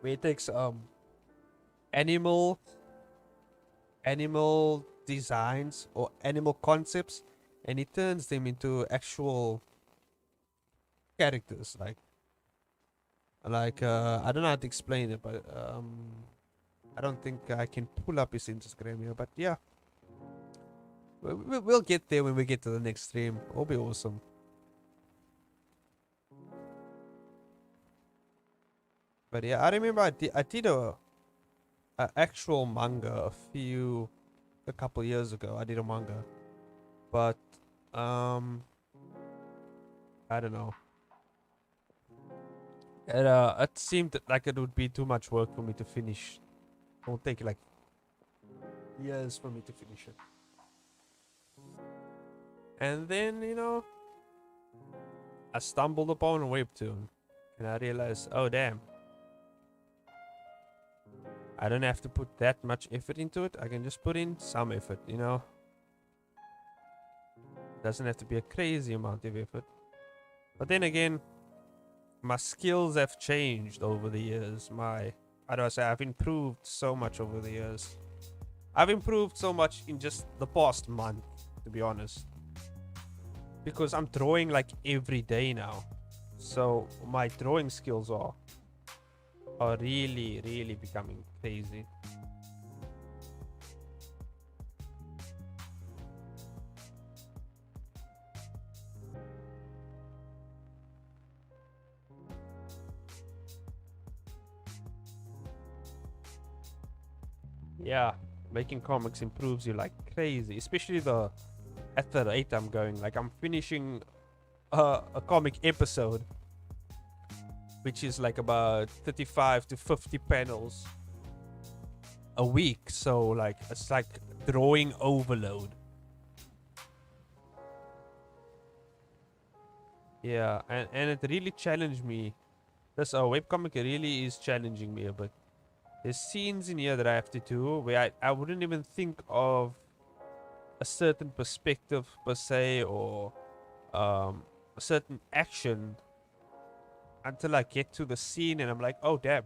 where he takes animal designs or animal concepts, and he turns them into actual characters. Like I don't know how to explain it, but I don't think I can pull up his Instagram here. But yeah, we'll get there when we get to the next stream. It'll be awesome. But yeah, I remember I did a actual manga a couple years ago. I did a manga, but I don't know. It seemed like it would be too much work for me to finish. It will take like years for me to finish it. And then I stumbled upon a webtoon, and I realized, oh damn, I don't have to put that much effort into it. I can just put in some effort, Doesn't have to be a crazy amount of effort. But then again, my skills have changed over the years. How do I say? I've improved so much over the years. I've improved so much in just the past month, to be honest. Because I'm drawing like every day now. So my drawing skills are really, really becoming crazy. Yeah, making comics improves you like crazy, especially at the rate I'm going. Like I'm finishing a comic episode, which is like about 35 to 50 panels a week. So like it's like drawing overload. Yeah, and it really challenged me This webcomic really is challenging me a bit. There's scenes in here that I have to do where I wouldn't even think of a certain perspective per se, or a certain action until I get to the scene and I'm like, oh damn,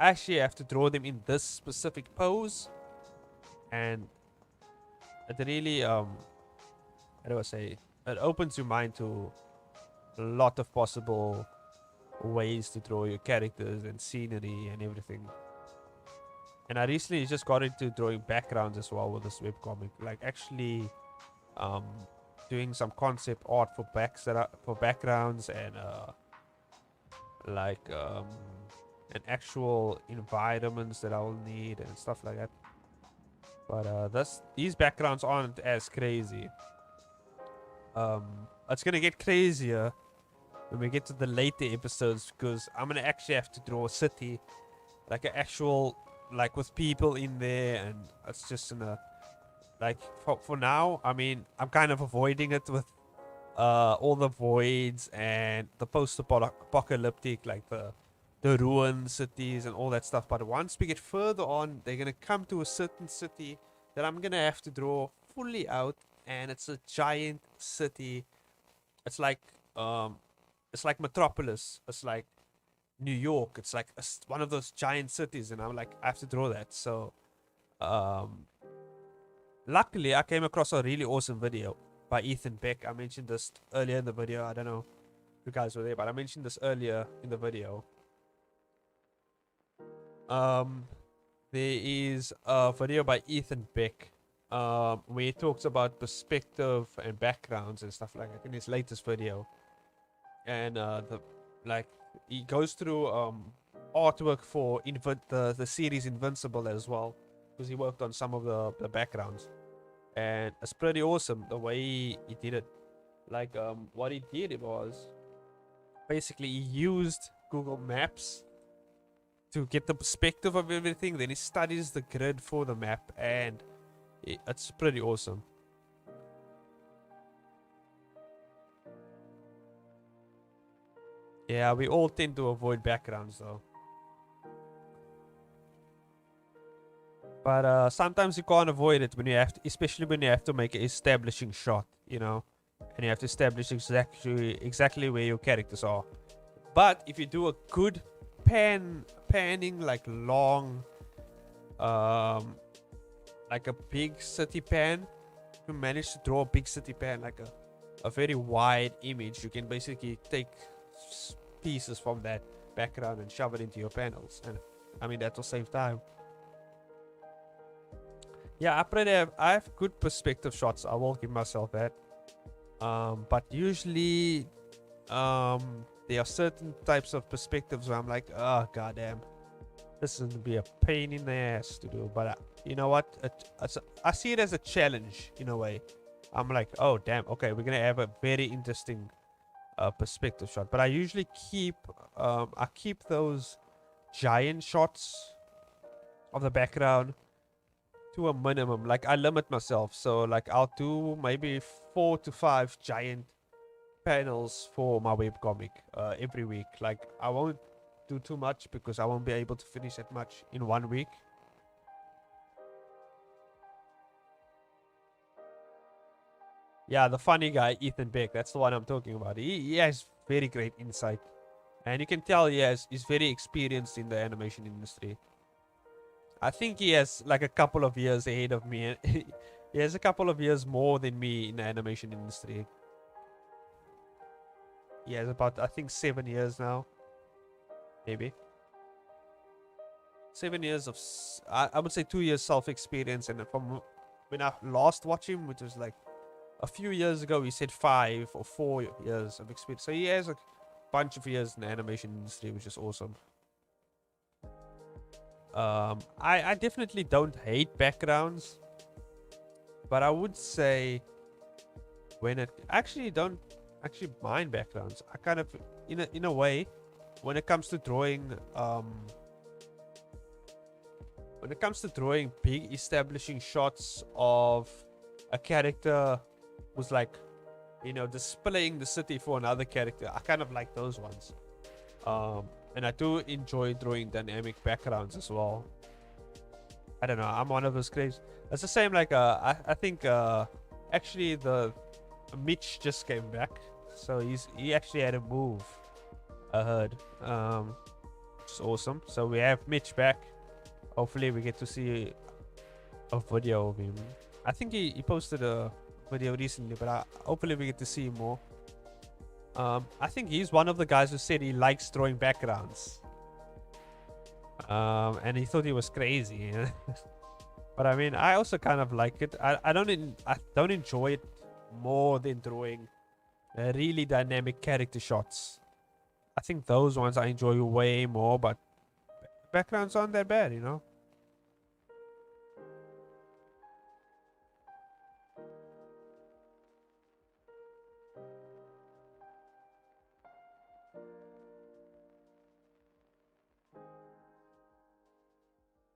I actually have to draw them in this specific pose. And it really how do I say, it opens your mind to a lot of possible ways to draw your characters and scenery and everything. And I recently just got into drawing backgrounds as well with this webcomic, like actually um doing some concept art for backgrounds, and like an actual environments that I will need and stuff like that. But these backgrounds aren't as crazy. It's gonna get crazier when we get to the later episodes, because I'm gonna actually have to draw a city, like an actual, like with people in there, and it's just gonna, like, for now, I mean, I'm kind of avoiding it with all the voids and the post-apocalyptic, like the ruined cities and all that stuff. But once we get further on, they're gonna come to a certain city that I'm gonna have to draw fully out, and it's a giant city. It's like Metropolis. It's like New York. It's like one of those giant cities, and I'm like, I have to draw that. So, luckily, I came across a really awesome video by Ethan Beck. I mentioned this earlier in the video. I don't know if you guys were there, but I mentioned this earlier in the video. There is a video by Ethan Beck, where he talks about perspective and backgrounds and stuff like that in his latest video. And he goes through artwork for the series Invincible as well, because he worked on some of the backgrounds, and it's pretty awesome the way he did it. Like what he did was basically he used Google Maps to get the perspective of everything, then he studies the grid for the map, and it's pretty awesome. Yeah, we all tend to avoid backgrounds though. But sometimes you can't avoid it when you have to, especially when you have to make an establishing shot, you know, and you have to establish exactly where your characters are. But if you do a good panning, like long, like a big city pan, if you manage to draw a big city pan, like a very wide image, you can basically take pieces from that background and shove it into your panels, and I mean that will save time. Yeah, I have good perspective shots, I will give myself that. But usually there are certain types of perspectives where I'm like, oh goddamn, this is gonna be a pain in the ass to do. But you know what, I see it as a challenge in a way. I'm like, oh damn, okay, we're gonna have a very interesting perspective shot. But I usually keep those giant shots of the background to a minimum. Like I limit myself, so like I'll do maybe 4 to 5 giant panels for my webcomic every week. Like I won't do too much because I won't be able to finish that much in 1 week. Yeah, the funny guy, Ethan Beck, that's the one I'm talking about. He has very great insight. And you can tell he's very experienced in the animation industry. I think he has like a couple of years ahead of me. He has a couple of years more than me in the animation industry. He has about, I think, 7 years now. Maybe. 7 years of, I would say 2 years self-experience. And from when I last watched him, which was like a few years ago, he said 5 or 4 years of experience. So he has a bunch of years in the animation industry, which is awesome. I definitely don't hate backgrounds, but I would say when it actually don't actually mind backgrounds. I kind of in a way, when it comes to drawing big establishing shots of a character who's like, displaying the city for another character, I kind of like those ones. And I do enjoy drawing dynamic backgrounds as well. I don't know. I'm one of those crazy. It's the same like I think actually the Mitch just came back, so he actually had a move. I heard, which is awesome. So we have Mitch back. Hopefully we get to see a video of him. I think he posted a video recently, but hopefully we get to see more. I think he's one of the guys who said he likes drawing backgrounds. And he thought he was crazy. But I mean, I also kind of like it. I don't enjoy it more than drawing really dynamic character shots. I think those ones I enjoy way more, but backgrounds aren't that bad, you know.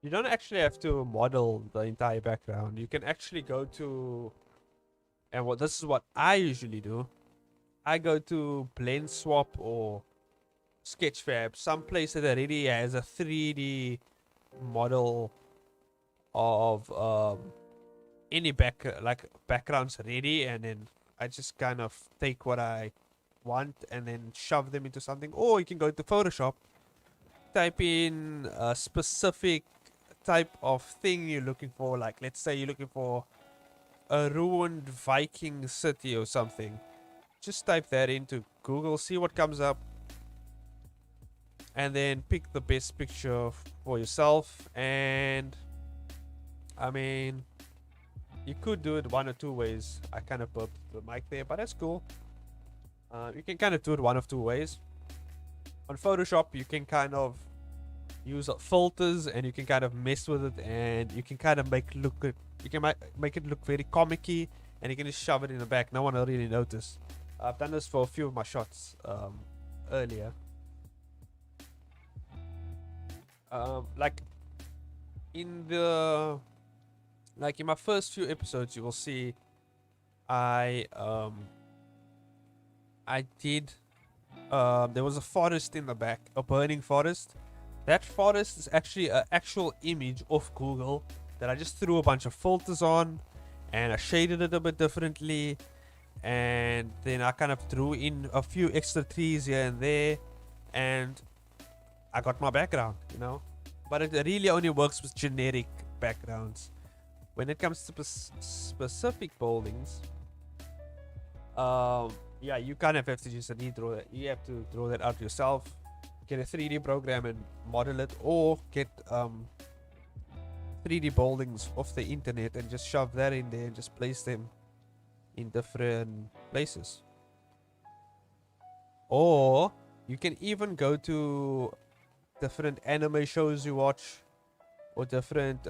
You don't actually have to model the entire background. You can actually go to, and this is what I usually do. I go to Blend Swap or Sketchfab, some place that already has a 3D model of any backgrounds ready, and then I just kind of take what I want and then shove them into something. Or you can go to Photoshop, type in a specific type of thing you're looking for. Like, let's say you're looking for a ruined Viking city or something. Just type that into Google, see what comes up, and then pick the best picture for yourself. And I mean, you could do it one or two ways. I kind of burped the mic there, but that's cool. You can kind of do it one of two ways. On Photoshop, you can kind of use filters, and you can kind of mess with it, and you can kind of make it look very comic-y, and you can just shove it in the back. No one will really notice. I've done this for a few of my shots earlier. Like in my first few episodes, you will see I did there was a forest in the back, a burning forest. That forest is actually an actual image of Google that I just threw a bunch of filters on, and I shaded it a bit differently, and then I kind of threw in a few extra trees here and there, and I got my background, you know. But it really only works with generic backgrounds. When it comes to specific buildings, yeah, you kind of have to just redraw that. You have to draw that out yourself. Get a 3D program and model it, or get 3D buildings off the internet and just shove that in there and just place them in different places. Or you can even go to different anime shows you watch, or different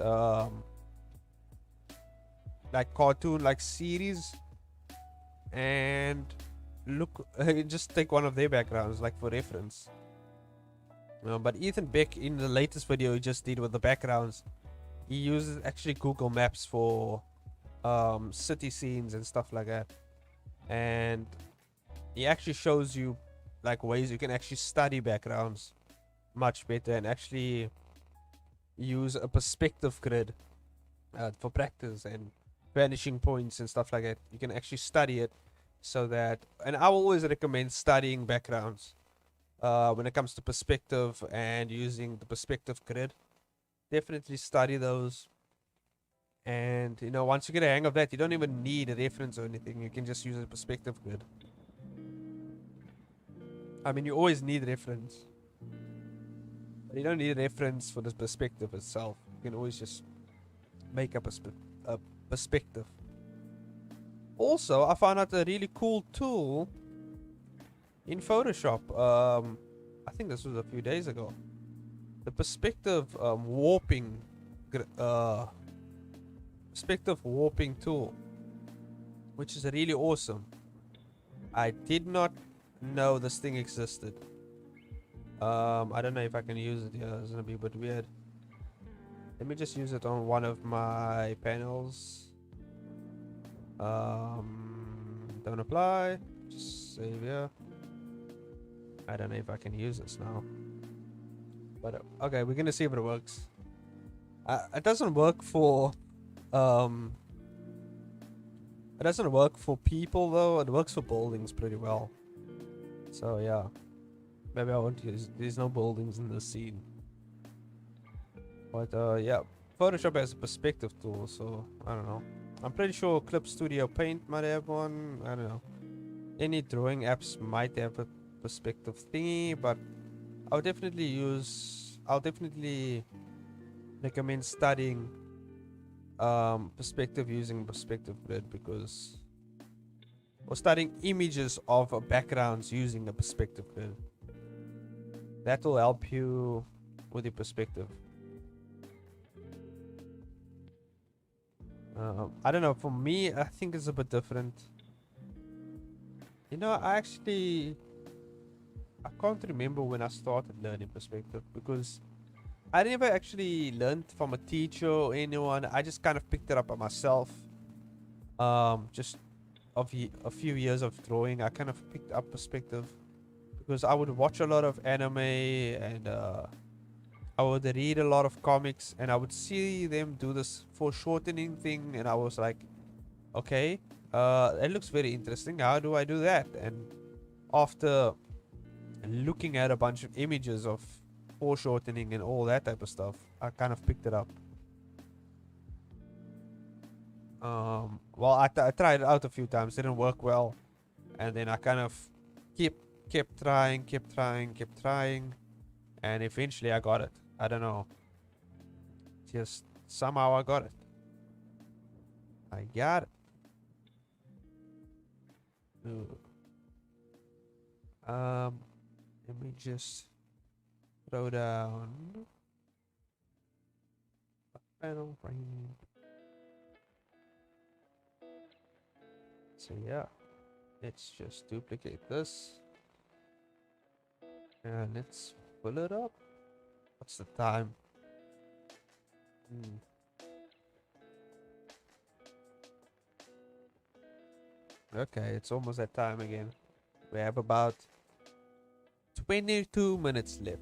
like cartoon like series, and look just take one of their backgrounds like for reference. But Ethan Beck, in the latest video he just did with the backgrounds, he uses actually Google Maps for city scenes and stuff like that, and he actually shows you like ways you can actually study backgrounds much better and actually use a perspective grid for practice and vanishing points and stuff like that. You can actually study it, so that, and I will always recommend studying backgrounds when it comes to perspective and using the perspective grid. Definitely study those, and you know, once you get a hang of that, you don't even need a reference or anything. You can just use a perspective grid. I mean, you always need reference, but you don't need a reference for the perspective itself. You can always just make up a perspective. Also, I found out a really cool tool in Photoshop. I think this was a few days ago. The perspective warping tool, which is really awesome. I did not know this thing existed. I don't know if I can use it here. It's gonna be a bit weird. Let me just use it on one of my panels. Don't apply. Just save here. I don't know if I can use this now. But okay, we're gonna see if it works. It doesn't work for um. It doesn't work for people though. It works for buildings pretty well. So yeah, maybe I won't use. There's no buildings in the scene. But yeah, Photoshop has a perspective tool, so I don't know. I'm pretty sure Clip Studio Paint might have one. I don't know. Any drawing apps might have a perspective thingy, but I'll definitely use. I'll definitely recommend studying perspective using perspective grid because, or studying images of backgrounds using a perspective grid. That will help you with your perspective. I don't know. For me, I think it's a bit different. You know, I can't remember when I started learning perspective because I never actually learned from a teacher or anyone. I just kind of picked it up by myself. Just a few years of drawing, I kind of picked up perspective because I would watch a lot of anime and I would read a lot of comics and I would see them do this foreshortening thing and I was like, okay, it looks very interesting. How do I do that? And after looking at a bunch of images of foreshortening and all that type of stuff, I kind of picked it up. Well, I tried it out a few times, didn't work well, and then I kind of kept trying, and eventually I got it. I don't know, just somehow I got it. I got it. Ooh. Let me just throw down a panel frame. So yeah, let's just duplicate this and let's pull it up. What's the time? Okay, it's almost that time again. We have about 22 minutes left.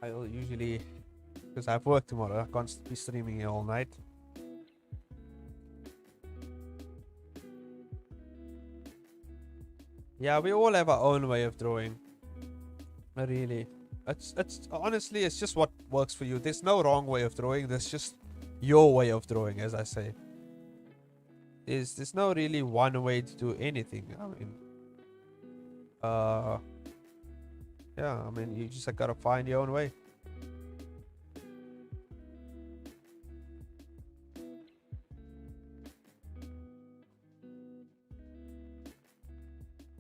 I'll usually, because I've work tomorrow, I can't be streaming all night. Yeah, we all have our own way of drawing. Really. It's honestly, it's just what works for you. There's no wrong way of drawing. There's just your way of drawing, as I say. There's no really one way to do anything. I mean, yeah, I mean, you just gotta find your own way.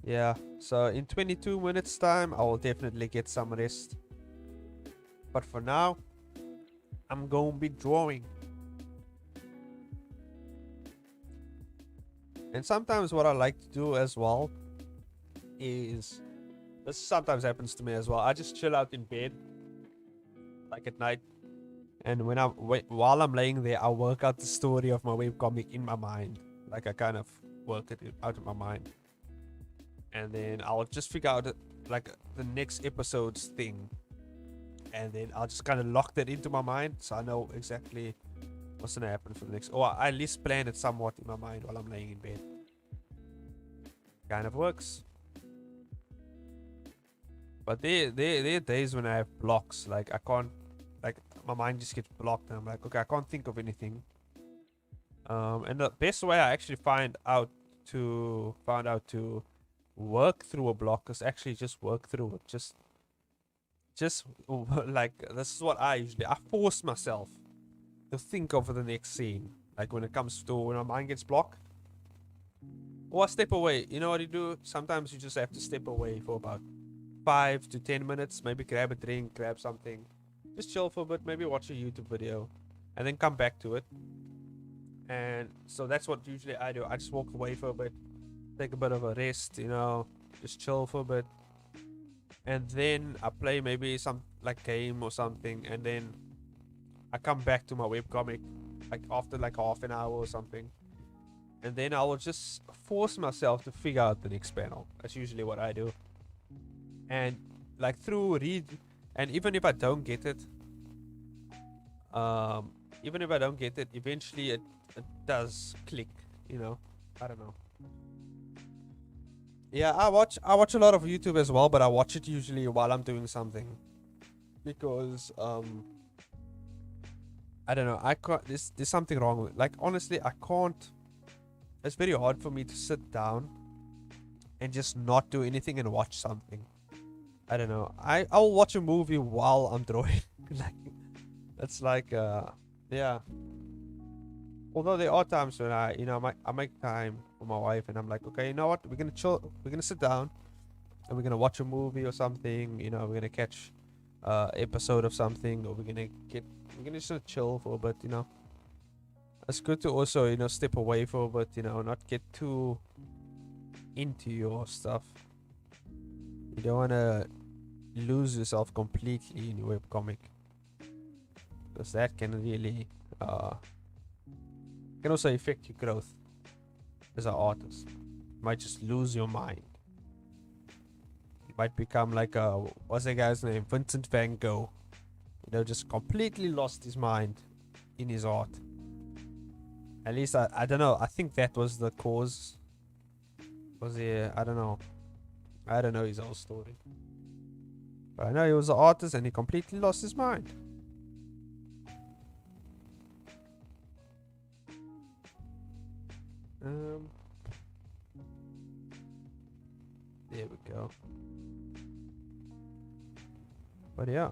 Yeah, so in 22 minutes time, I will definitely get some rest. But for now, I'm gonna be drawing. And sometimes what I like to do as well is, this sometimes happens to me as well, I just chill out in bed, like at night. And while I'm laying there, I'll work out the story of my webcomic in my mind. Like I kind of work it out of my mind. And then I'll just figure out like the next episode's thing. And then I'll just kind of lock that into my mind so I know exactly what's gonna happen for the next, or I at least plan it somewhat in my mind while I'm laying in bed. Kind of works. But there are days when I have blocks, like I can't, like my mind just gets blocked and I'm like, okay, I can't think of anything. And the best way I actually found out to work through a block is actually just work through it. Just like, this is what I force myself to think of the next scene. Like when it comes to when my mind gets blocked, or I step away. You know what you do? Sometimes you just have to step away for about 5 to 10 minutes. Maybe grab a drink, grab something, just chill for a bit. Maybe watch a YouTube video, and then come back to it. And so that's what usually I do. I just walk away for a bit, take a bit of a rest, you know, just chill for a bit, and then I play maybe some like game or something, and then I come back to my webcomic like after like half an hour or something, and then I will just force myself to figure out the next panel. That's usually what I do. And like through read, and even if I don't get it, um, even if I don't get it, eventually it does click. You know, I don't know. Yeah, I watch a lot of YouTube as well, but I watch it usually while I'm doing something because I don't know. I can't. There's something wrong with. Like honestly, I can't. It's very hard for me to sit down and just not do anything and watch something. I don't know. I'll watch a movie while I'm drawing. Like it's like yeah. Although there are times when I make time for my wife and I'm like, okay, you know what? We're gonna chill. We're gonna sit down and we're gonna watch a movie or something. We're gonna catch episode of something, or we're gonna just chill for a bit. It's good to also step away for a bit. Not get too into your stuff. You don't wanna lose yourself completely in your webcomic, because that can really can also affect your growth as an artist. You might just lose your mind. You might become like what's that guy's name? Vincent van Gogh. Just completely lost his mind in his art. At least I don't know. I think that was the cause. Was he? I don't know. I don't know his whole story. But I know he was an artist and he completely lost his mind. There we go. But yeah.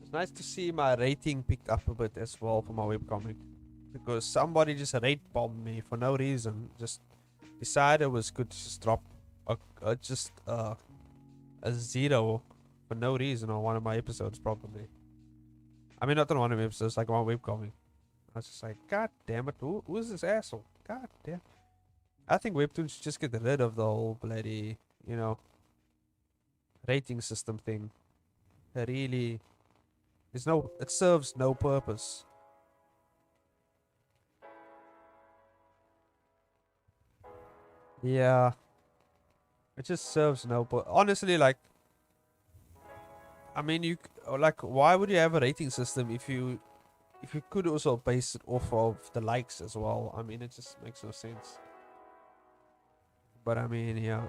It's nice to see my rating picked up a bit as well for my webcomic. Because somebody just rate bombed me for no reason. Just decided it was good to just drop a 0 for no reason on one of my episodes, probably. I mean, not on one of my episodes, like one webcomic. I was just like, God damn it, who is this asshole? God damn. I think Webtoon should just get rid of the whole bloody, rating system thing. It serves no purpose. Yeah, it just serves no purpose. Honestly, like, I mean, why would you have a rating system if you could also base it off of the likes as well? I mean, it just makes no sense. But I mean, yeah,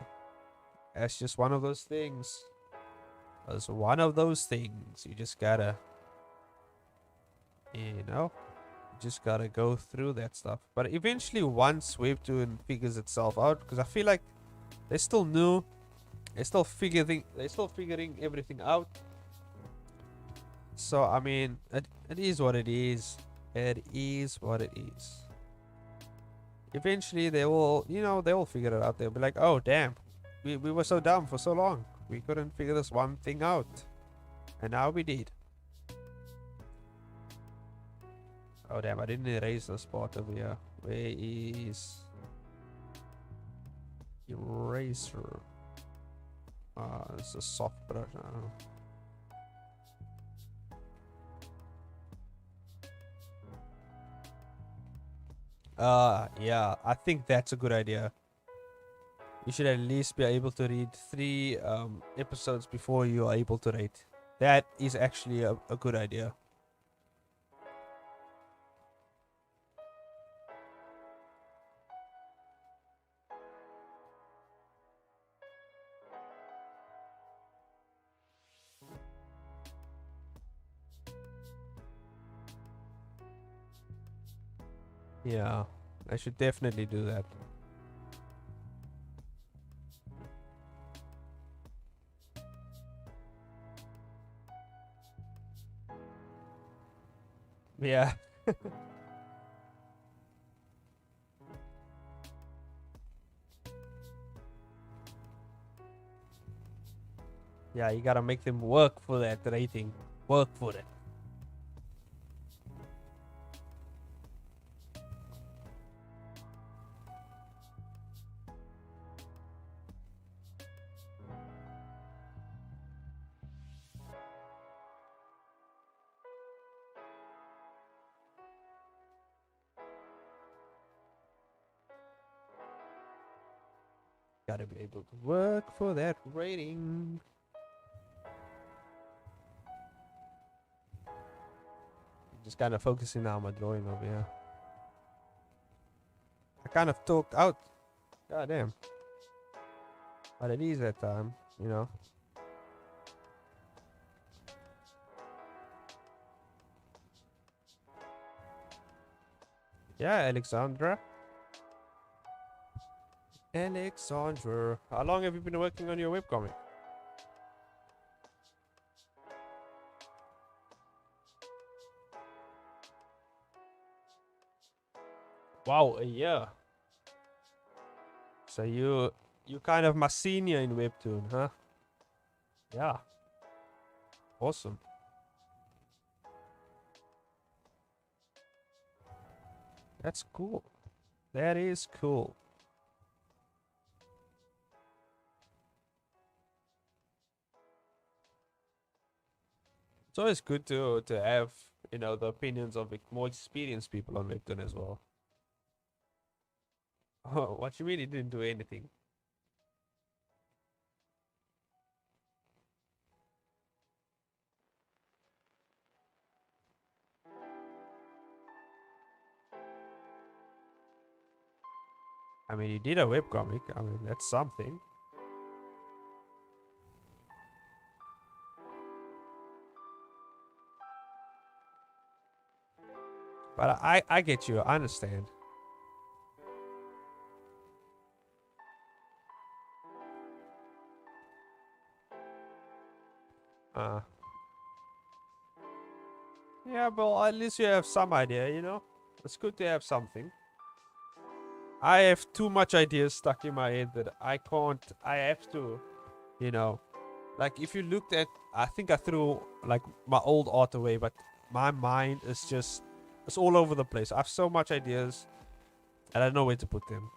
that's just one of those things. It's one of those things. You just gotta, you know, just gotta go through that stuff. But eventually, once Webtoon figures itself out, because I feel like they're still new, they're still figuring everything out. So I mean, it is what it is. It is what it is. Eventually, they will figure it out. They'll be like, oh damn, we were so dumb for so long. We couldn't figure this one thing out, and now we did. Oh damn, I didn't erase this part over here. Where is eraser? It's a soft brush. I don't know. Yeah, I think that's a good idea. You should at least be able to read 3 episodes before you are able to rate. That is actually a good idea. Yeah, I should definitely do that. Yeah. Yeah, you gotta make them work for that rating. Work for it. Gotta be able to work for that rating. Just kind of focusing now on my drawing over here. I kind of talked out. God damn. But it is that time, you know. Yeah, Alexandra. Alexandra. How long have you been working on your webcomic? Wow, a year. So you kind of my senior in Webtoon, huh? Yeah. Awesome. That's cool. That is cool. It's always good to have, you know, the opinions of more experienced people on Webtoon as well. Oh, what you mean he didn't do anything? I mean, he did a webcomic. I mean, that's something. But I get you. I understand. Uh, yeah, but at least you have some idea, you know? It's good to have something. I have too much ideas stuck in my head that I can't. I have to, you know. Like, if you looked at. I think I threw, like, my old art away, but my mind is just. It's all over the place. I have so much ideas, and I don't know where to put them.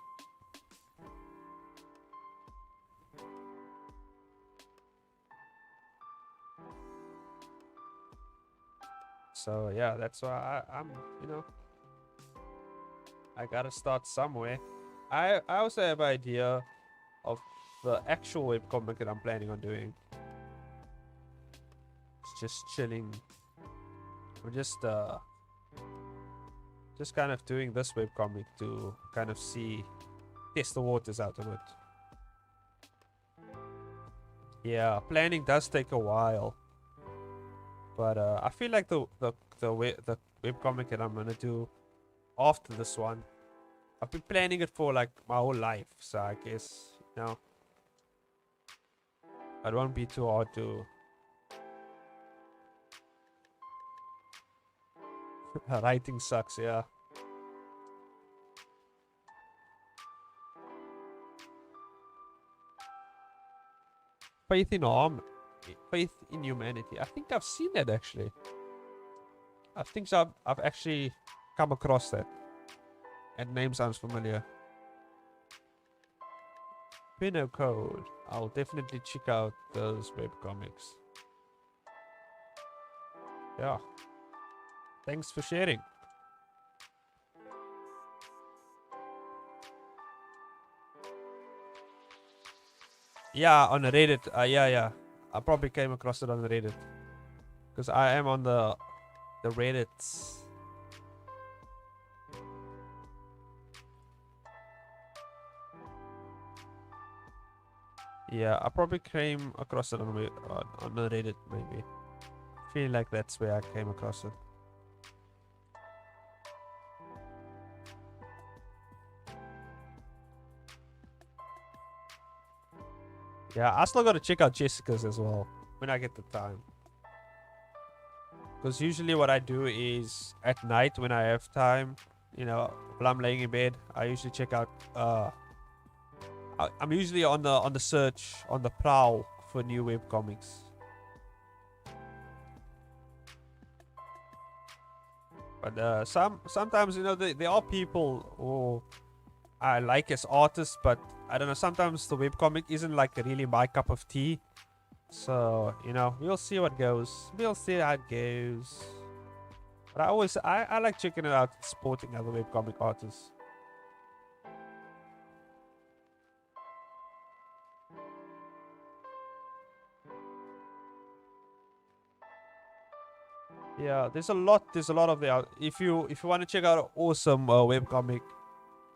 So, yeah, that's why I'm, you know. I gotta start somewhere. I also have an idea of the actual webcomic that I'm planning on doing. It's just chilling. We're just kind of doing this webcomic to kind of test the waters out of it. Yeah, planning does take a while, but I feel like the webcomic that I'm gonna do after this one, I've been planning it for like my whole life, so I guess, you know, it won't be too hard to. Writing sucks, yeah. Faith in faith in humanity. I think I've seen that actually. I think so. I've actually come across that. And name sounds familiar. Pinno Code. I'll definitely check out those webcomics. Yeah. Thanks for sharing. Yeah, on Reddit. Yeah. I probably came across it on Reddit. Because I am on the Reddits. Yeah, I probably came across it on Reddit, maybe. Feel like that's where I came across it. Yeah, I still gotta check out Jessica's as well when I get the time. Because usually what I do is at night when I have time, you know, while I'm laying in bed, I usually check out. I'm usually on the search, on the prowl for new webcomics. But sometimes, you know, there are people who I like as artists, but I don't know. Sometimes the webcomic isn't like really my cup of tea. So, you know, we'll see what goes. We'll see how it goes. But I like checking it out, supporting other webcomic artists. Yeah, there's a lot. There's a lot of the. If you want to check out an awesome webcomic,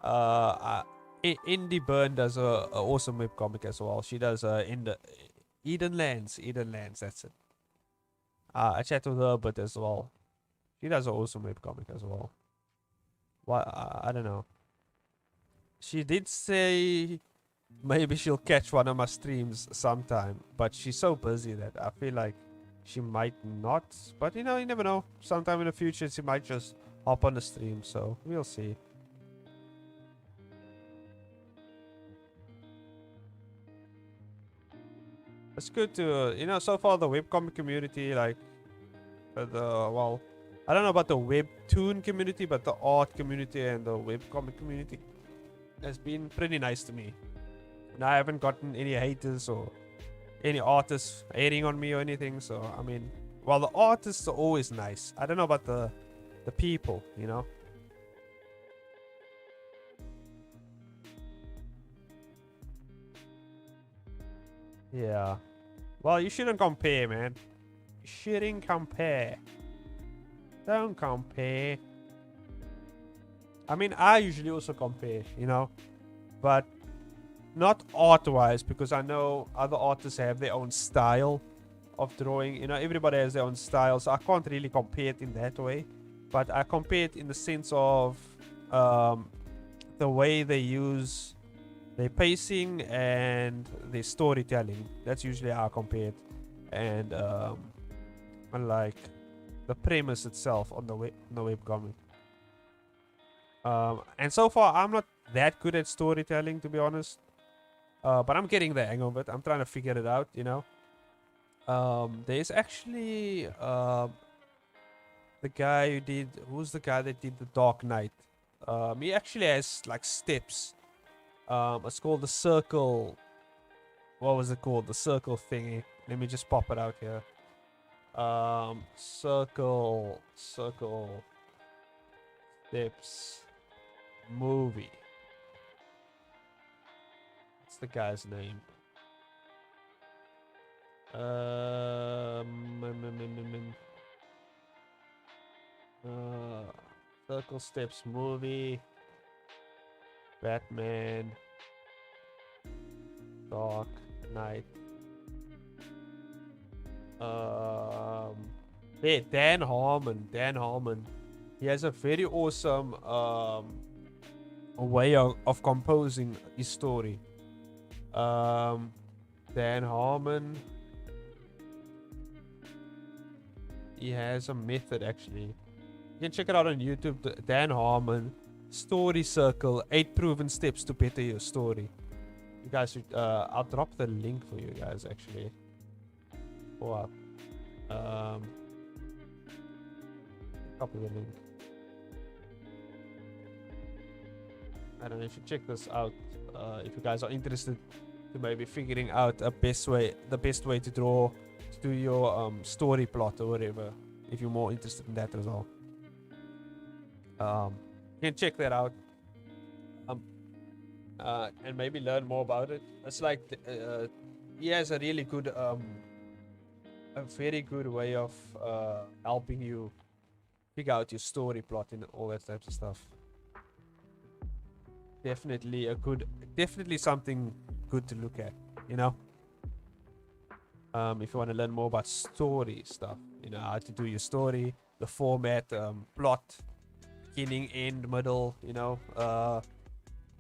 uh, Indie Byrne does a awesome webcomic as well. She does in the Eden Lands. Eden Lands. That's it. I chat with her a bit as well. She does an awesome webcomic as well. What I don't know. She did say maybe she'll catch one of my streams sometime, but she's so busy that I feel like she might not. But you know, you never know. Sometime in the future, she might just hop on the stream. So we'll see. It's good to so far the webcomic community, like the well, I don't know about the Webtoon community, but the art community and the webcomic community has been pretty nice to me. And I haven't gotten any haters or any artists hating on me or anything. So I mean, while the artists are always nice, I don't know about the people, you know. Yeah. Well, you shouldn't compare, man. You shouldn't compare. Don't compare. I mean, I usually also compare, you know, but not art-wise, because I know other artists have their own style of drawing. You know, everybody has their own style, so I can't really compare it in that way. But I compare it in the sense of the way they use their pacing and their storytelling. That's usually how I compare it, and like the premise itself on the webcomic. And so far, I'm not that good at storytelling, to be honest. But I'm getting the hang of it. I'm trying to figure it out, you know. There's actually the guy who did. Who's the guy that did the Dark Knight? He actually has like steps. It's called the circle. What was it called? The circle thingy. Let me just pop it out here. Circle steps movie. What's the guy's name? Circle Steps movie. Batman. Dark Knight. Yeah, Dan Harmon. Dan Harmon. He has a very awesome way of composing his story. Dan Harmon. He has a method actually. You can check it out on YouTube. Dan Harmon Story Circle: 8 Proven Steps to Better Your Story. You guys should. I'll drop the link for you guys actually. Wow. Copy the link. I don't know if you check this out. If you guys are interested to maybe figuring out the best way to draw, to do your story plot or whatever. If you're more interested in that as well, you can check that out. And maybe learn more about it. It's like he has a really good, a very good way of helping you figure out your story plot and all that types of stuff. Definitely something good to look at, you know. If you want to learn more about story stuff, you know, how to do your story, the format, plot, beginning, end, middle, you know,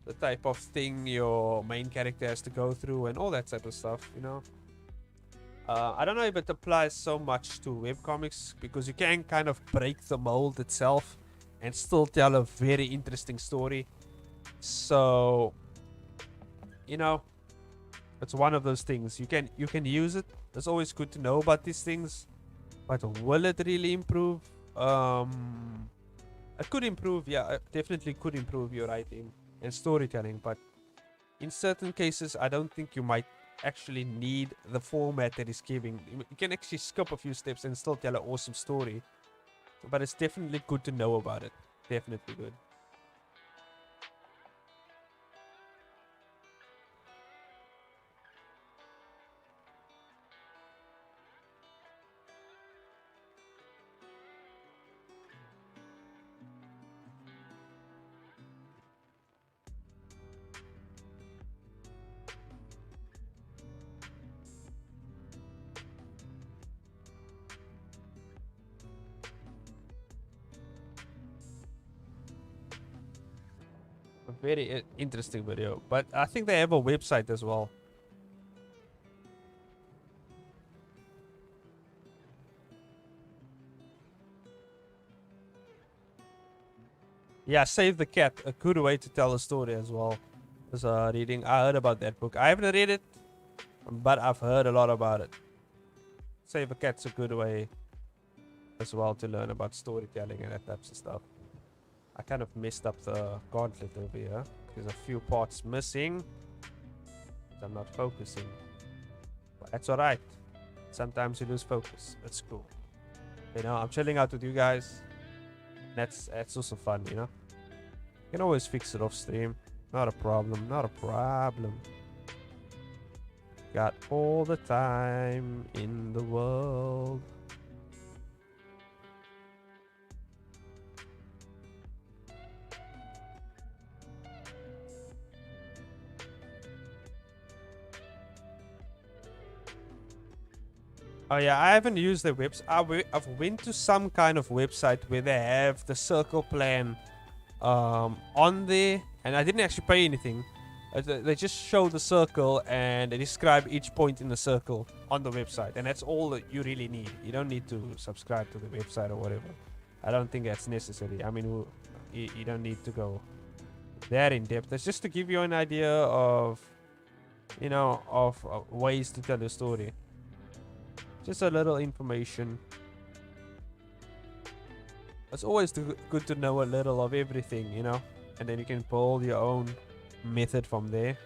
the type of thing your main character has to go through and all that type of stuff, you know. I don't know if it applies so much to webcomics because you can kind of break the mold itself and still tell a very interesting story. So, you know, it's one of those things. You can use it. It's always good to know about these things, but will it really improve? It could improve. Yeah, it definitely could improve your writing and storytelling. But in certain cases, I don't think you might actually need the format that is giving. You can actually skip a few steps and still tell an awesome story. But it's definitely good to know about it. Definitely good. A very interesting video. But I think they have a website as well. Yeah, Save the Cat. A good way to tell a story as well. Was reading. I heard about that book. I haven't read it, but I've heard a lot about it. Save a Cat's a good way as well to learn about storytelling and that types of stuff. I kind of messed up the gauntlet over here. There's a few parts missing. I'm not focusing. But that's alright. Sometimes you lose focus. That's cool. You know, I'm chilling out with you guys. That's also fun, you know. You can always fix it off stream. Not a problem. Not a problem. Got all the time in the world. Oh yeah, I haven't used the webs. I've went to some kind of website where they have the circle plan on there, and I didn't actually pay anything. They just show the circle and they describe each point in the circle on the website, and that's all that you really need. You don't need to subscribe to the website or whatever. I don't think that's necessary. I mean, you don't need to go that in depth. It's just to give you an idea of, you know, of ways to tell a story. Just a little information. It's always good to know a little of everything, you know, and then you can build your own method from there.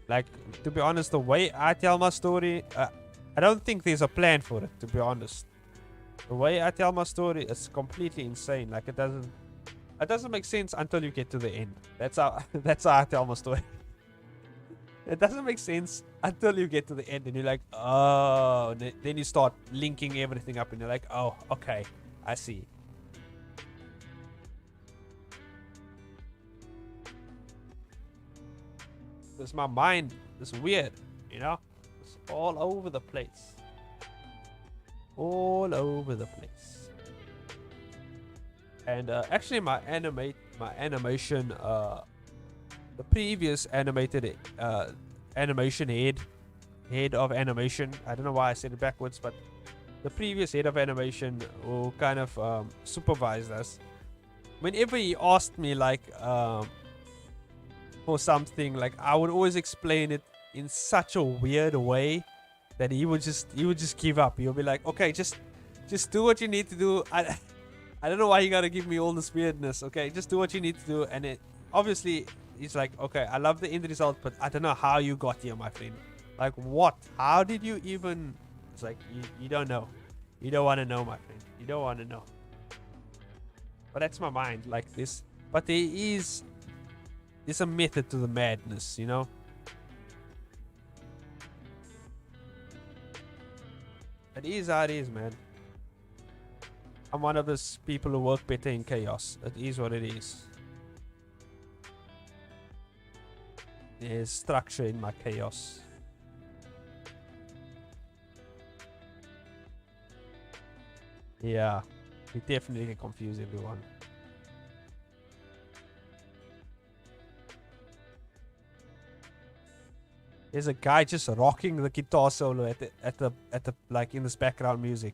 Like, to be honest, the way I tell my story, I don't think there's a plan for it, to be honest. The way I tell my story is completely insane. Like, it doesn't make sense until you get to the end. That's how I tell my story. It doesn't make sense until you get to the end and you're like, oh, then you start linking everything up and you're like, oh, okay, I see. Because my mind is weird, you know? It's all over the place. All over the place. And actually my animation, the previous animated animation head of animation, I don't know why I said it backwards, but the previous head of animation who kind of supervised us, whenever he asked me like for something, like I would always explain it in such a weird way that he would just give up. He'll be like, okay, just do what you need to do. I don't know why you gotta give me all this weirdness. Okay, just do what you need to do. And it obviously, he's like, okay, I love the end result, but I don't know how you got here, my friend. Like, what? How did you even... It's like, you don't know. You don't want to know, my friend. You don't want to know. But that's my mind, like this. But there's a method to the madness, you know? It is how it is, man. I'm one of those people who work better in chaos. It is what it is. There's structure in my chaos. Yeah, we definitely can confuse everyone. There's a guy just rocking the guitar solo at the like in this background music.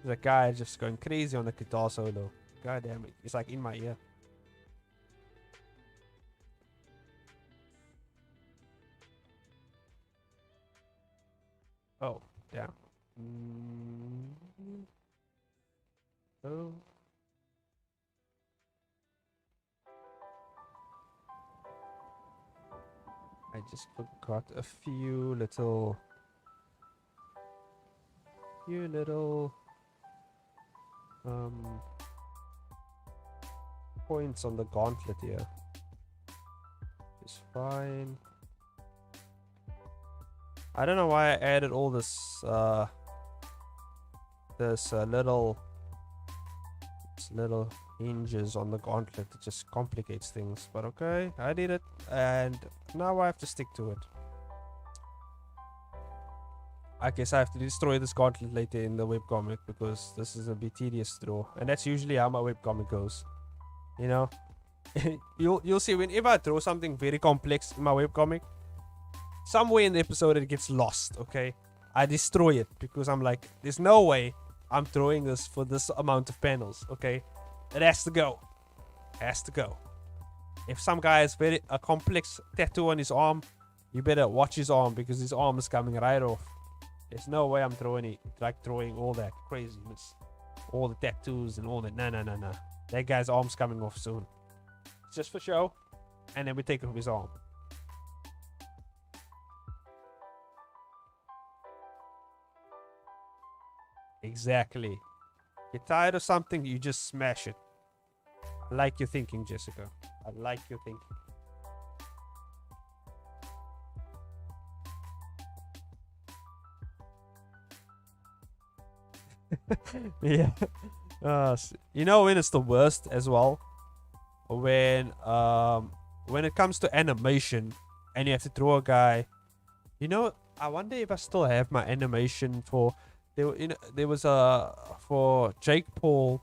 There's a guy just going crazy on the guitar solo. God damn it, it's like in my ear. Oh, damn. Oh. I just forgot a few little points on the gauntlet here. It's fine. I don't know why I added all this little hinges on the gauntlet. It just complicates things, but okay, I did it, and now I have to stick to it. I guess I have to destroy this gauntlet later in the webcomic because this is a bit tedious to draw, and that's usually how my webcomic goes, you know. You'll see whenever I draw something very complex in my webcomic, somewhere in the episode it gets lost. Okay, I destroy it because I'm like, there's no way I'm drawing this for this amount of panels. Okay, it has to go. Has to go. If some guy has a complex tattoo on his arm, you better watch his arm because his arm is coming right off. There's no way I'm drawing all that craziness, all the tattoos and all that. No. That guy's arm's coming off soon. It's just for show, and then we take off his arm. Exactly. Get tired of something, you just smash it. I like your thinking, Jessica. I like your thinking. Yeah. You know when it's the worst as well? When it comes to animation and you have to draw a guy. You know, I wonder if I still have my animation for there was for Jake Paul.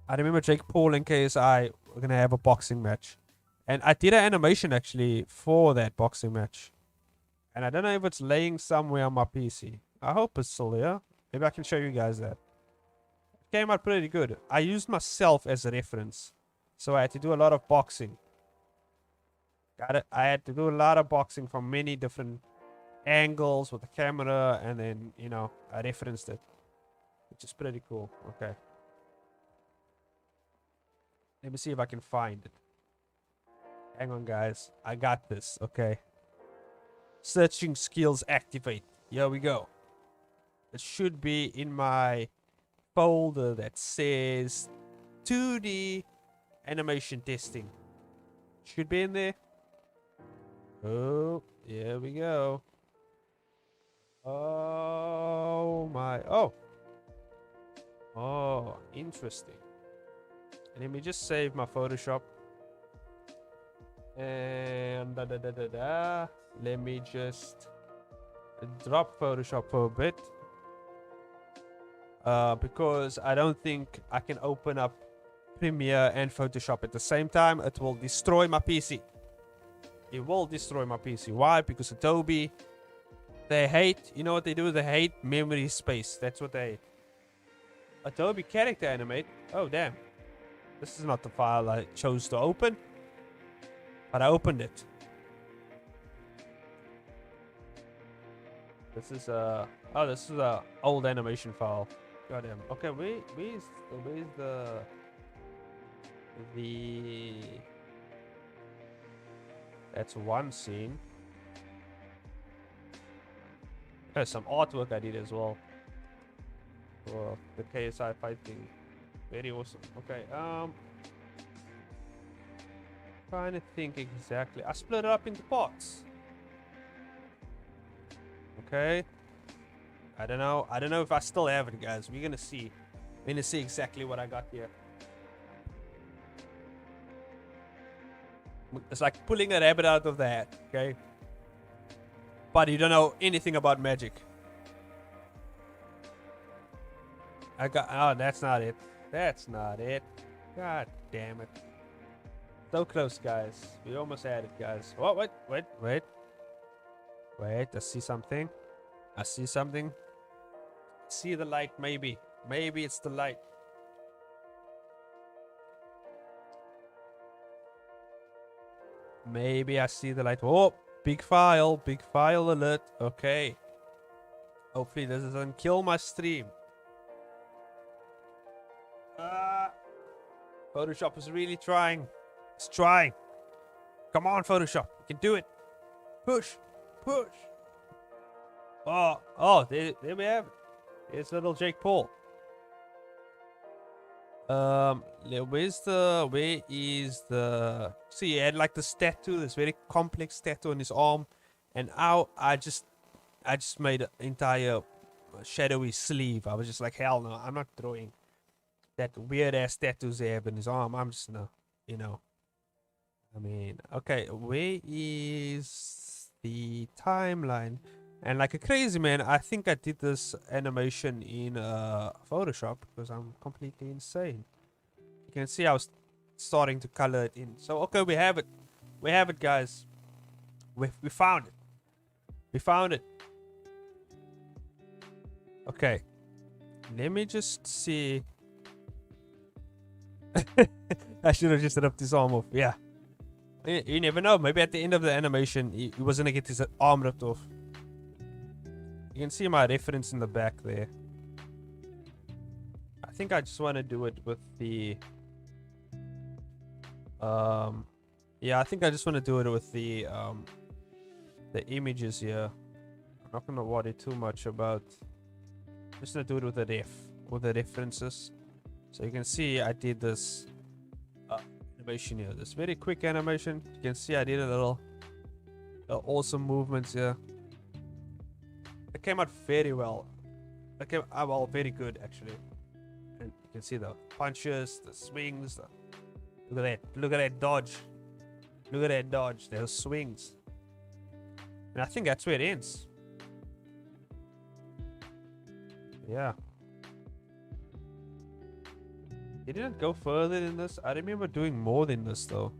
I remember Jake Paul and KSI were gonna have a boxing match. And I did an animation actually for that boxing match. And I don't know if it's laying somewhere on my PC. I hope it's still there. Maybe I can show you guys that. It came out pretty good. I used myself as a reference. So I had to do a lot of boxing. Got it? I had to do a lot of boxing from many different angles with the camera. And then, you know, I referenced it. Which is pretty cool. Okay. Let me see if I can find it. Hang on, guys. I got this. Okay. Searching skills activate. Here we go. It should be in my folder that says 2D animation testing. Should be in there. Oh, here we go. Oh my. Oh, interesting. Let me just save my Photoshop. And let me just drop Photoshop for a bit. Because I don't think I can open up Premiere and Photoshop at the same time. It will destroy my PC. It will destroy my PC. Why? Because Adobe, they hate, you know what they do? They hate memory space. That's what they hate. Adobe Character Animate. Oh, damn. This is not the file I chose to open. But I opened it. This is a old animation file. Goddamn. Okay, where's the that's one scene. There's some artwork I did as well for the KSI fighting. Very awesome. Okay, trying to think exactly. I split it up into parts. Okay. I don't know if I still have it, guys. We're gonna see. We're gonna see exactly what I got here. It's like pulling a rabbit out of the hat, okay? But you don't know anything about magic. Oh, that's not it. That's not it. God damn it. So close, guys. We almost had it, guys. Oh, wait. Wait, I see something. I see something. See the light, maybe. Maybe it's the light. Maybe I see the light. Oh, big file alert. Okay. Hopefully this doesn't kill my stream. Photoshop is really trying. It's trying. Come on, Photoshop. You can do it. Push. Oh, there we have it. It's little Jake Paul. Where is the? See, he had like this tattoo, this very complex tattoo on his arm, and now I just made an entire shadowy sleeve. I was just like, hell no, I'm not drawing that weird ass tattoos they have in his arm. I'm just no, you know. I mean, okay, where is the timeline? And like a crazy man, I think I did this animation in Photoshop because I'm completely insane. You can see I was starting to color it in. So okay, we have it. We have it, guys. We found it. We found it. Okay. Let me just see. I should have just ripped his arm off. Yeah. You never know. Maybe at the end of the animation, he was gonna get his arm ripped off. You can see my reference in the back there. I think I just want to do it with the... yeah, I think I just want to do it with the images here. I'm not gonna worry too much about... just gonna do it with the references. So you can see I did this animation here. This very quick animation. You can see I did a little awesome movements here. It came out very well. It came out well, very good actually. And you can see the punches, the swings. Look at that! Look at that dodge! Look at that dodge! Those swings. And I think that's where it ends. Yeah. He didn't go further than this. I remember doing more than this though.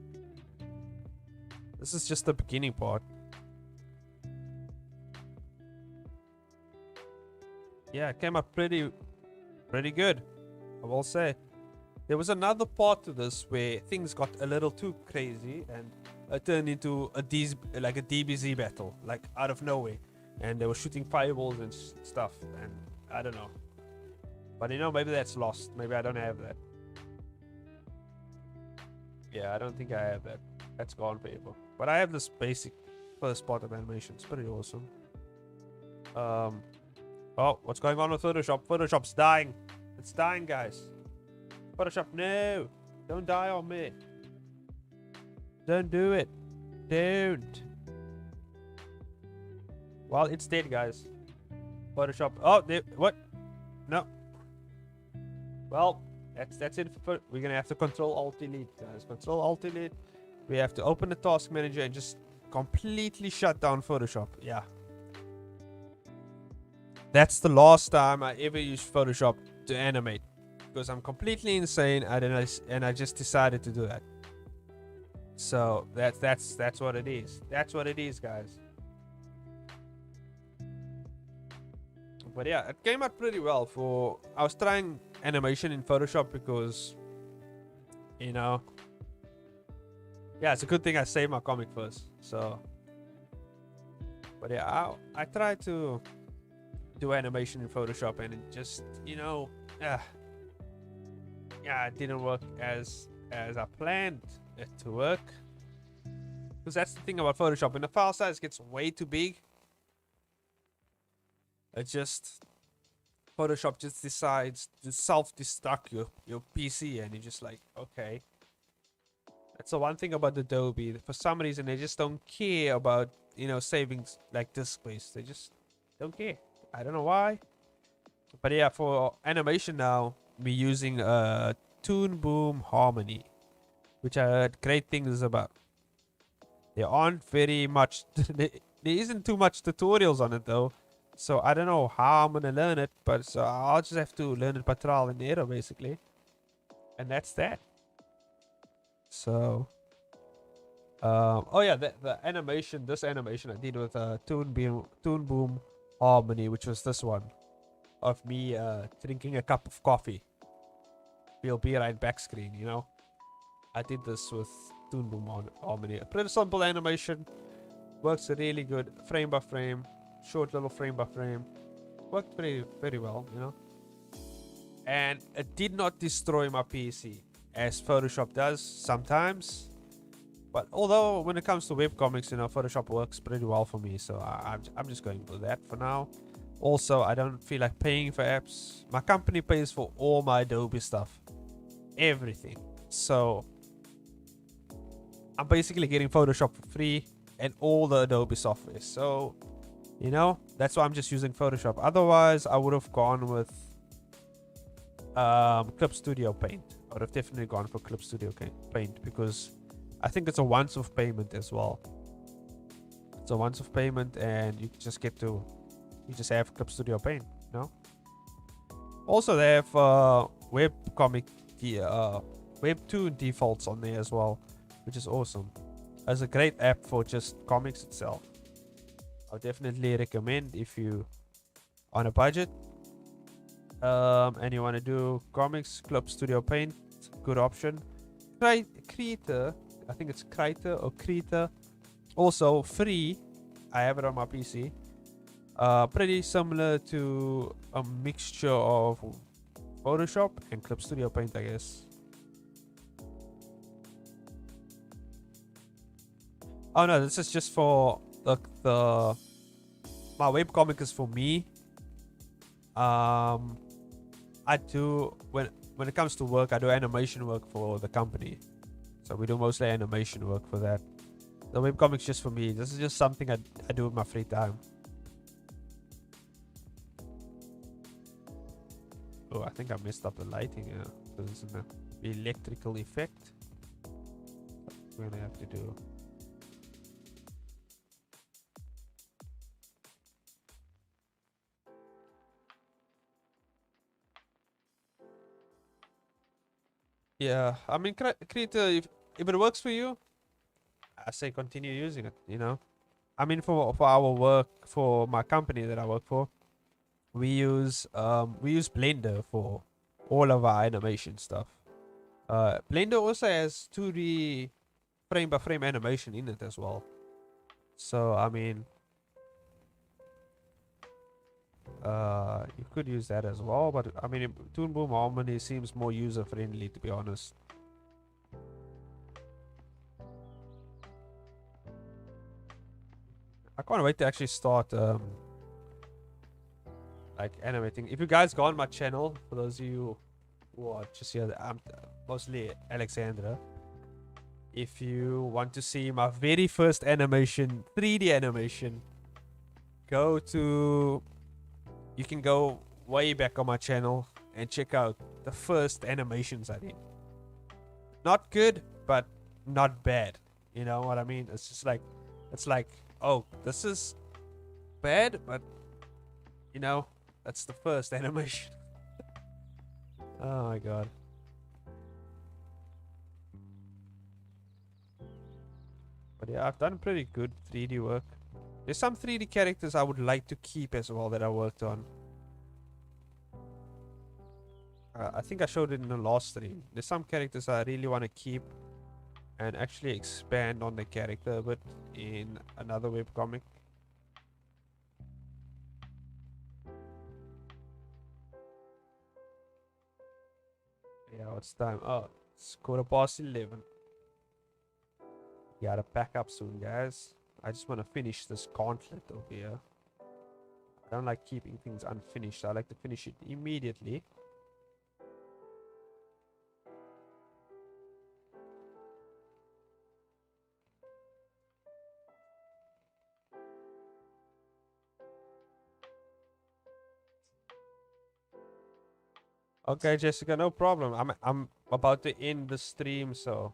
This is just the beginning part. Yeah, it came up pretty good, I will say. There was another part to this where things got a little too crazy and it turned into a DBZ battle, like out of nowhere. And they were shooting fireballs and stuff, and I don't know. But you know, maybe that's lost. Maybe I don't have that. Yeah, I don't think I have that. That's gone forever. But I have this basic first part of animation. It's pretty awesome. Oh, what's going on with Photoshop? Photoshop's dying. It's dying, guys. Photoshop, no. Don't die on me. Don't do it. Don't. Well, it's dead, guys. Photoshop. Oh, what? No. Well, that's it. We're gonna have to Control Alt Delete, guys. Control Alt Delete. We have to open the task manager and just completely shut down Photoshop. Yeah. That's the last time I ever used Photoshop to animate, because I'm completely insane and I just decided to do that. So that's what it is. That's what it is, guys. But yeah, it came out pretty well. I was trying animation in Photoshop because, you know, yeah, it's a good thing I saved my comic first. So, but yeah, I tried to do animation in Photoshop and it just, you know, yeah, it didn't work as I planned it to work. Because that's the thing about Photoshop. When the file size gets way too big, it just, Photoshop just decides to self-destruct your PC, and you're just like, okay. That's the one thing about Adobe. For some reason, they just don't care about, you know, saving like disk space. They just don't care. I don't know why. But yeah, for animation now, we're using Toon Boom Harmony, which I heard great things about. There aren't very much, there isn't too much tutorials on it though. So I don't know how I'm gonna learn it, but so I'll just have to learn it by trial and error basically. And that's that. So, oh yeah, the animation, this animation I did with Toon Boom Harmony, which was this one of me drinking a cup of coffee. We'll be right back screen, you know. I did this with Toon Boom Harmony. A pretty simple animation, works really good, frame by frame, short little frame by frame, worked very well, you know. And it did not destroy my PC as Photoshop does sometimes. But although when it comes to webcomics, you know, Photoshop works pretty well for me, so I'm just going with that for now. Also, I don't feel like paying for apps. My company pays for all my Adobe stuff, everything. So I'm basically getting Photoshop for free and all the Adobe software. So, you know, that's why I'm just using Photoshop. Otherwise, I would have gone with Clip Studio Paint. I would have definitely gone for Clip Studio Paint because I think it's a once-off payment as well. It's a once-off payment, and you just have Clip Studio Paint, you know. Also, they have Webcomic Webtoon defaults on there as well, which is awesome. It's a great app for just comics itself. I'll definitely recommend if you on a budget and you want to do comics. Club Studio Paint, good option. Creator, I think it's Creator or Creator, also free. I have it on my PC. Pretty similar to a mixture of Photoshop and Clip Studio Paint, I guess. Oh no, this is just for the my webcomic is for me. I do when it comes to work, I do animation work for the company, so we do mostly animation work for that. The webcomic's just for me. This is just something I do in my free time. Oh, I think I messed up the lighting here. So this is an electrical effect. We're gonna have to do. Yeah, I mean, Creator, if it works for you, I say continue using it. You know, I mean, for our work, for my company that I work for, we use Blender for all of our animation stuff. Blender also has 2D frame by frame animation in it as well. So I mean, you could use that as well, but I mean, Toon Boom Harmony seems more user friendly, to be honest. I can't wait to actually start like animating. If you guys go on my channel, for those of you who are just here, I'm mostly Alexandra. If you want to see my very first animation, 3D animation, you can go way back on my channel and check out the first animations I did. Not good, but not bad. You know what I mean? It's just like, it's like, oh, this is bad, but you know, that's the first animation. Oh my god. But yeah, I've done pretty good 3D work. There's some 3D characters I would like to keep as well that I worked on. I think I showed it in the last stream. There's some characters I really want to keep and actually expand on the character a bit in another webcomic. Yeah, what's time? Oh, it's 11:15. Gotta pack up soon, guys. I just want to finish this gauntlet over here. I don't like keeping things unfinished. I like to finish it immediately. Okay, Jessica, no problem. I'm about to end the stream, so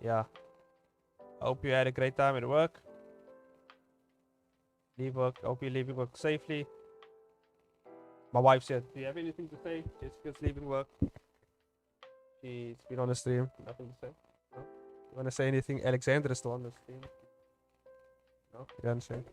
yeah. I hope you had a great time at work. Leave work. Hope you're leaving work safely. My wife said, "Do you have anything to say?" Jessica's leaving work. She's been on the stream. Nothing to say. No. You wanna say anything? Alexander is still on the stream. No, you don't say.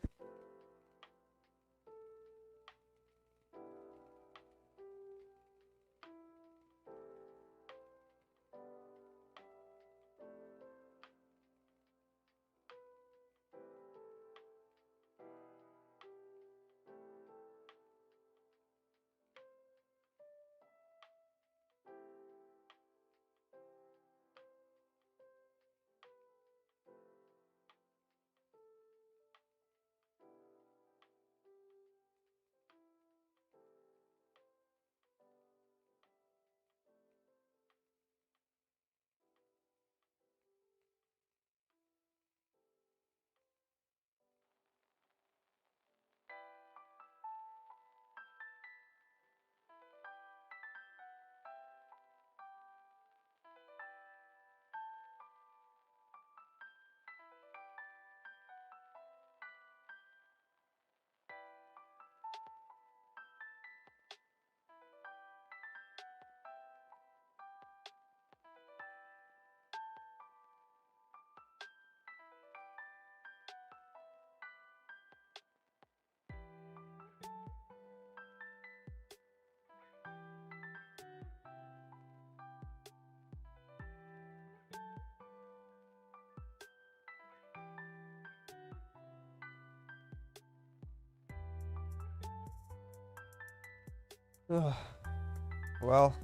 Well,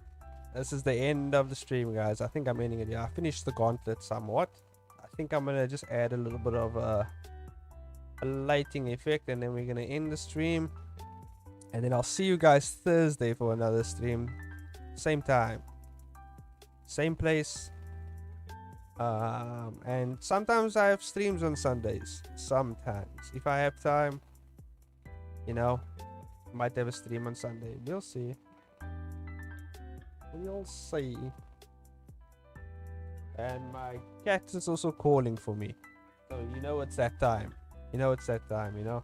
this is the end of the stream, guys. I think I'm ending it here. I finished the gauntlet somewhat. I think I'm gonna just add a little bit of a lighting effect, and then we're gonna end the stream. And then I'll see you guys Thursday for another stream. Same time, same place. And sometimes I have streams on Sundays. Sometimes, if I have time, you know, might have a stream on Sunday. We'll see. We'll see. And my cat is also calling for me. So you know it's that time. You know it's that time, you know?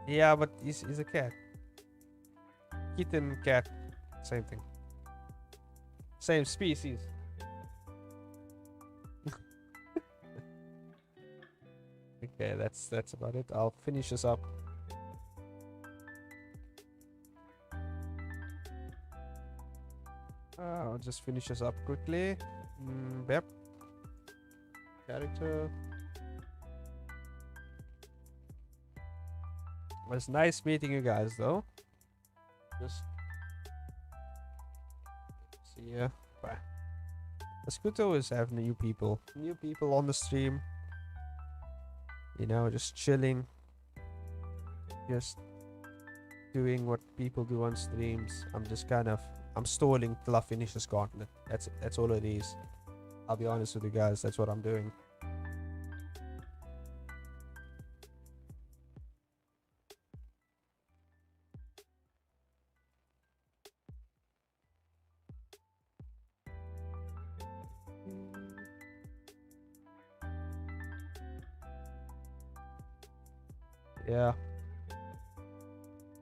Yeah, but he's a cat. Kitten, cat, same thing. Same species. Okay, that's about it. I'll finish this up. I'll just finish this up quickly. Yep. Character. It was nice meeting you guys, though. Just see ya. Bye. It's good to always have new people on the stream. You know, just chilling, just doing what people do on streams. I'm stalling till I finish this gauntlet. That's all it is. I'll be honest with you guys. That's what I'm doing. Yeah.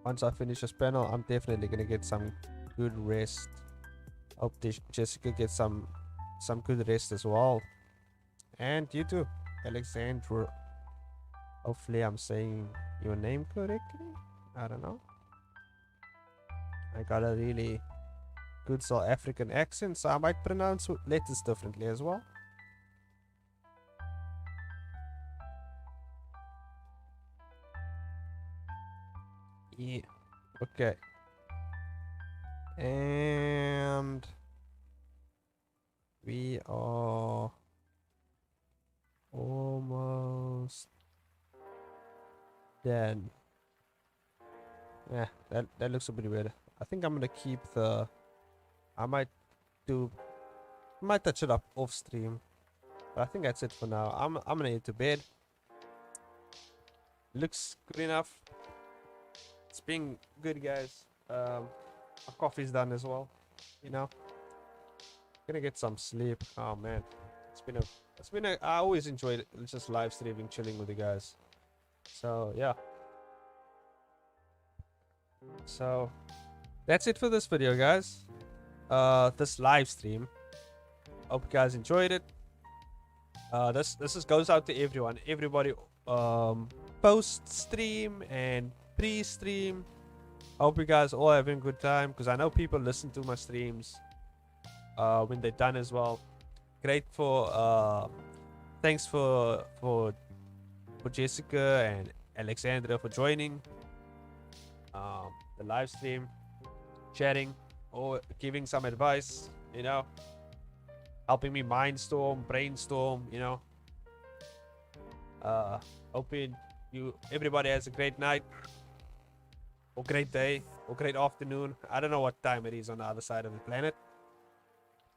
Once I finish this panel, I'm definitely gonna get some good rest. Hope Jessica gets some good rest as well. And you too, Alexandra. Hopefully I'm saying your name correctly. I don't know. I got a really good South African accent, so I might pronounce letters differently as well. Yeah. Okay. And we are almost done. Yeah, that looks a bit weird. I think I'm gonna keep the. I might touch it up off stream, but I think that's it for now. I'm gonna head to bed. Looks good enough. It's been good, guys. My coffee's done as well. You know, gonna get some sleep. Oh man, it's been a. I always enjoy it, just live streaming, chilling with you guys. So yeah. So that's it for this video, guys. This live stream. Hope you guys enjoyed it. This goes out to everyone. Everybody post stream and pre-stream. Hope you guys all having a good time, because I know people listen to my streams when they're done as well. Great for thanks for Jessica and Alexandra for joining the live stream, chatting or giving some advice, you know, helping me brainstorm, you know. Hoping everybody has a great night or great day or great afternoon. I don't know what time it is on the other side of the planet,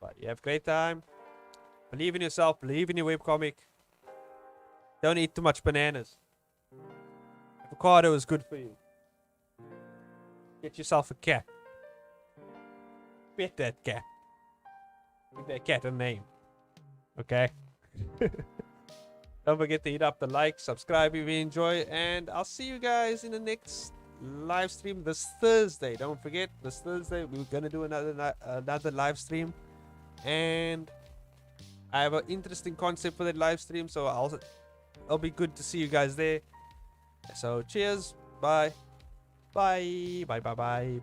but you have a great time. Believe in yourself, believe in your webcomic. Don't eat too much bananas. Avocado is good for you. Get yourself a cat. Pet that cat. Give that cat a name. Okay? Don't forget to hit up the like, subscribe if you enjoy, and I'll see you guys in the next live stream this Thursday. Don't forget, this Thursday we're gonna do another live stream, and I have an interesting concept for that live stream, so it'll be good to see you guys there. So cheers, bye, bye, bye, bye, bye.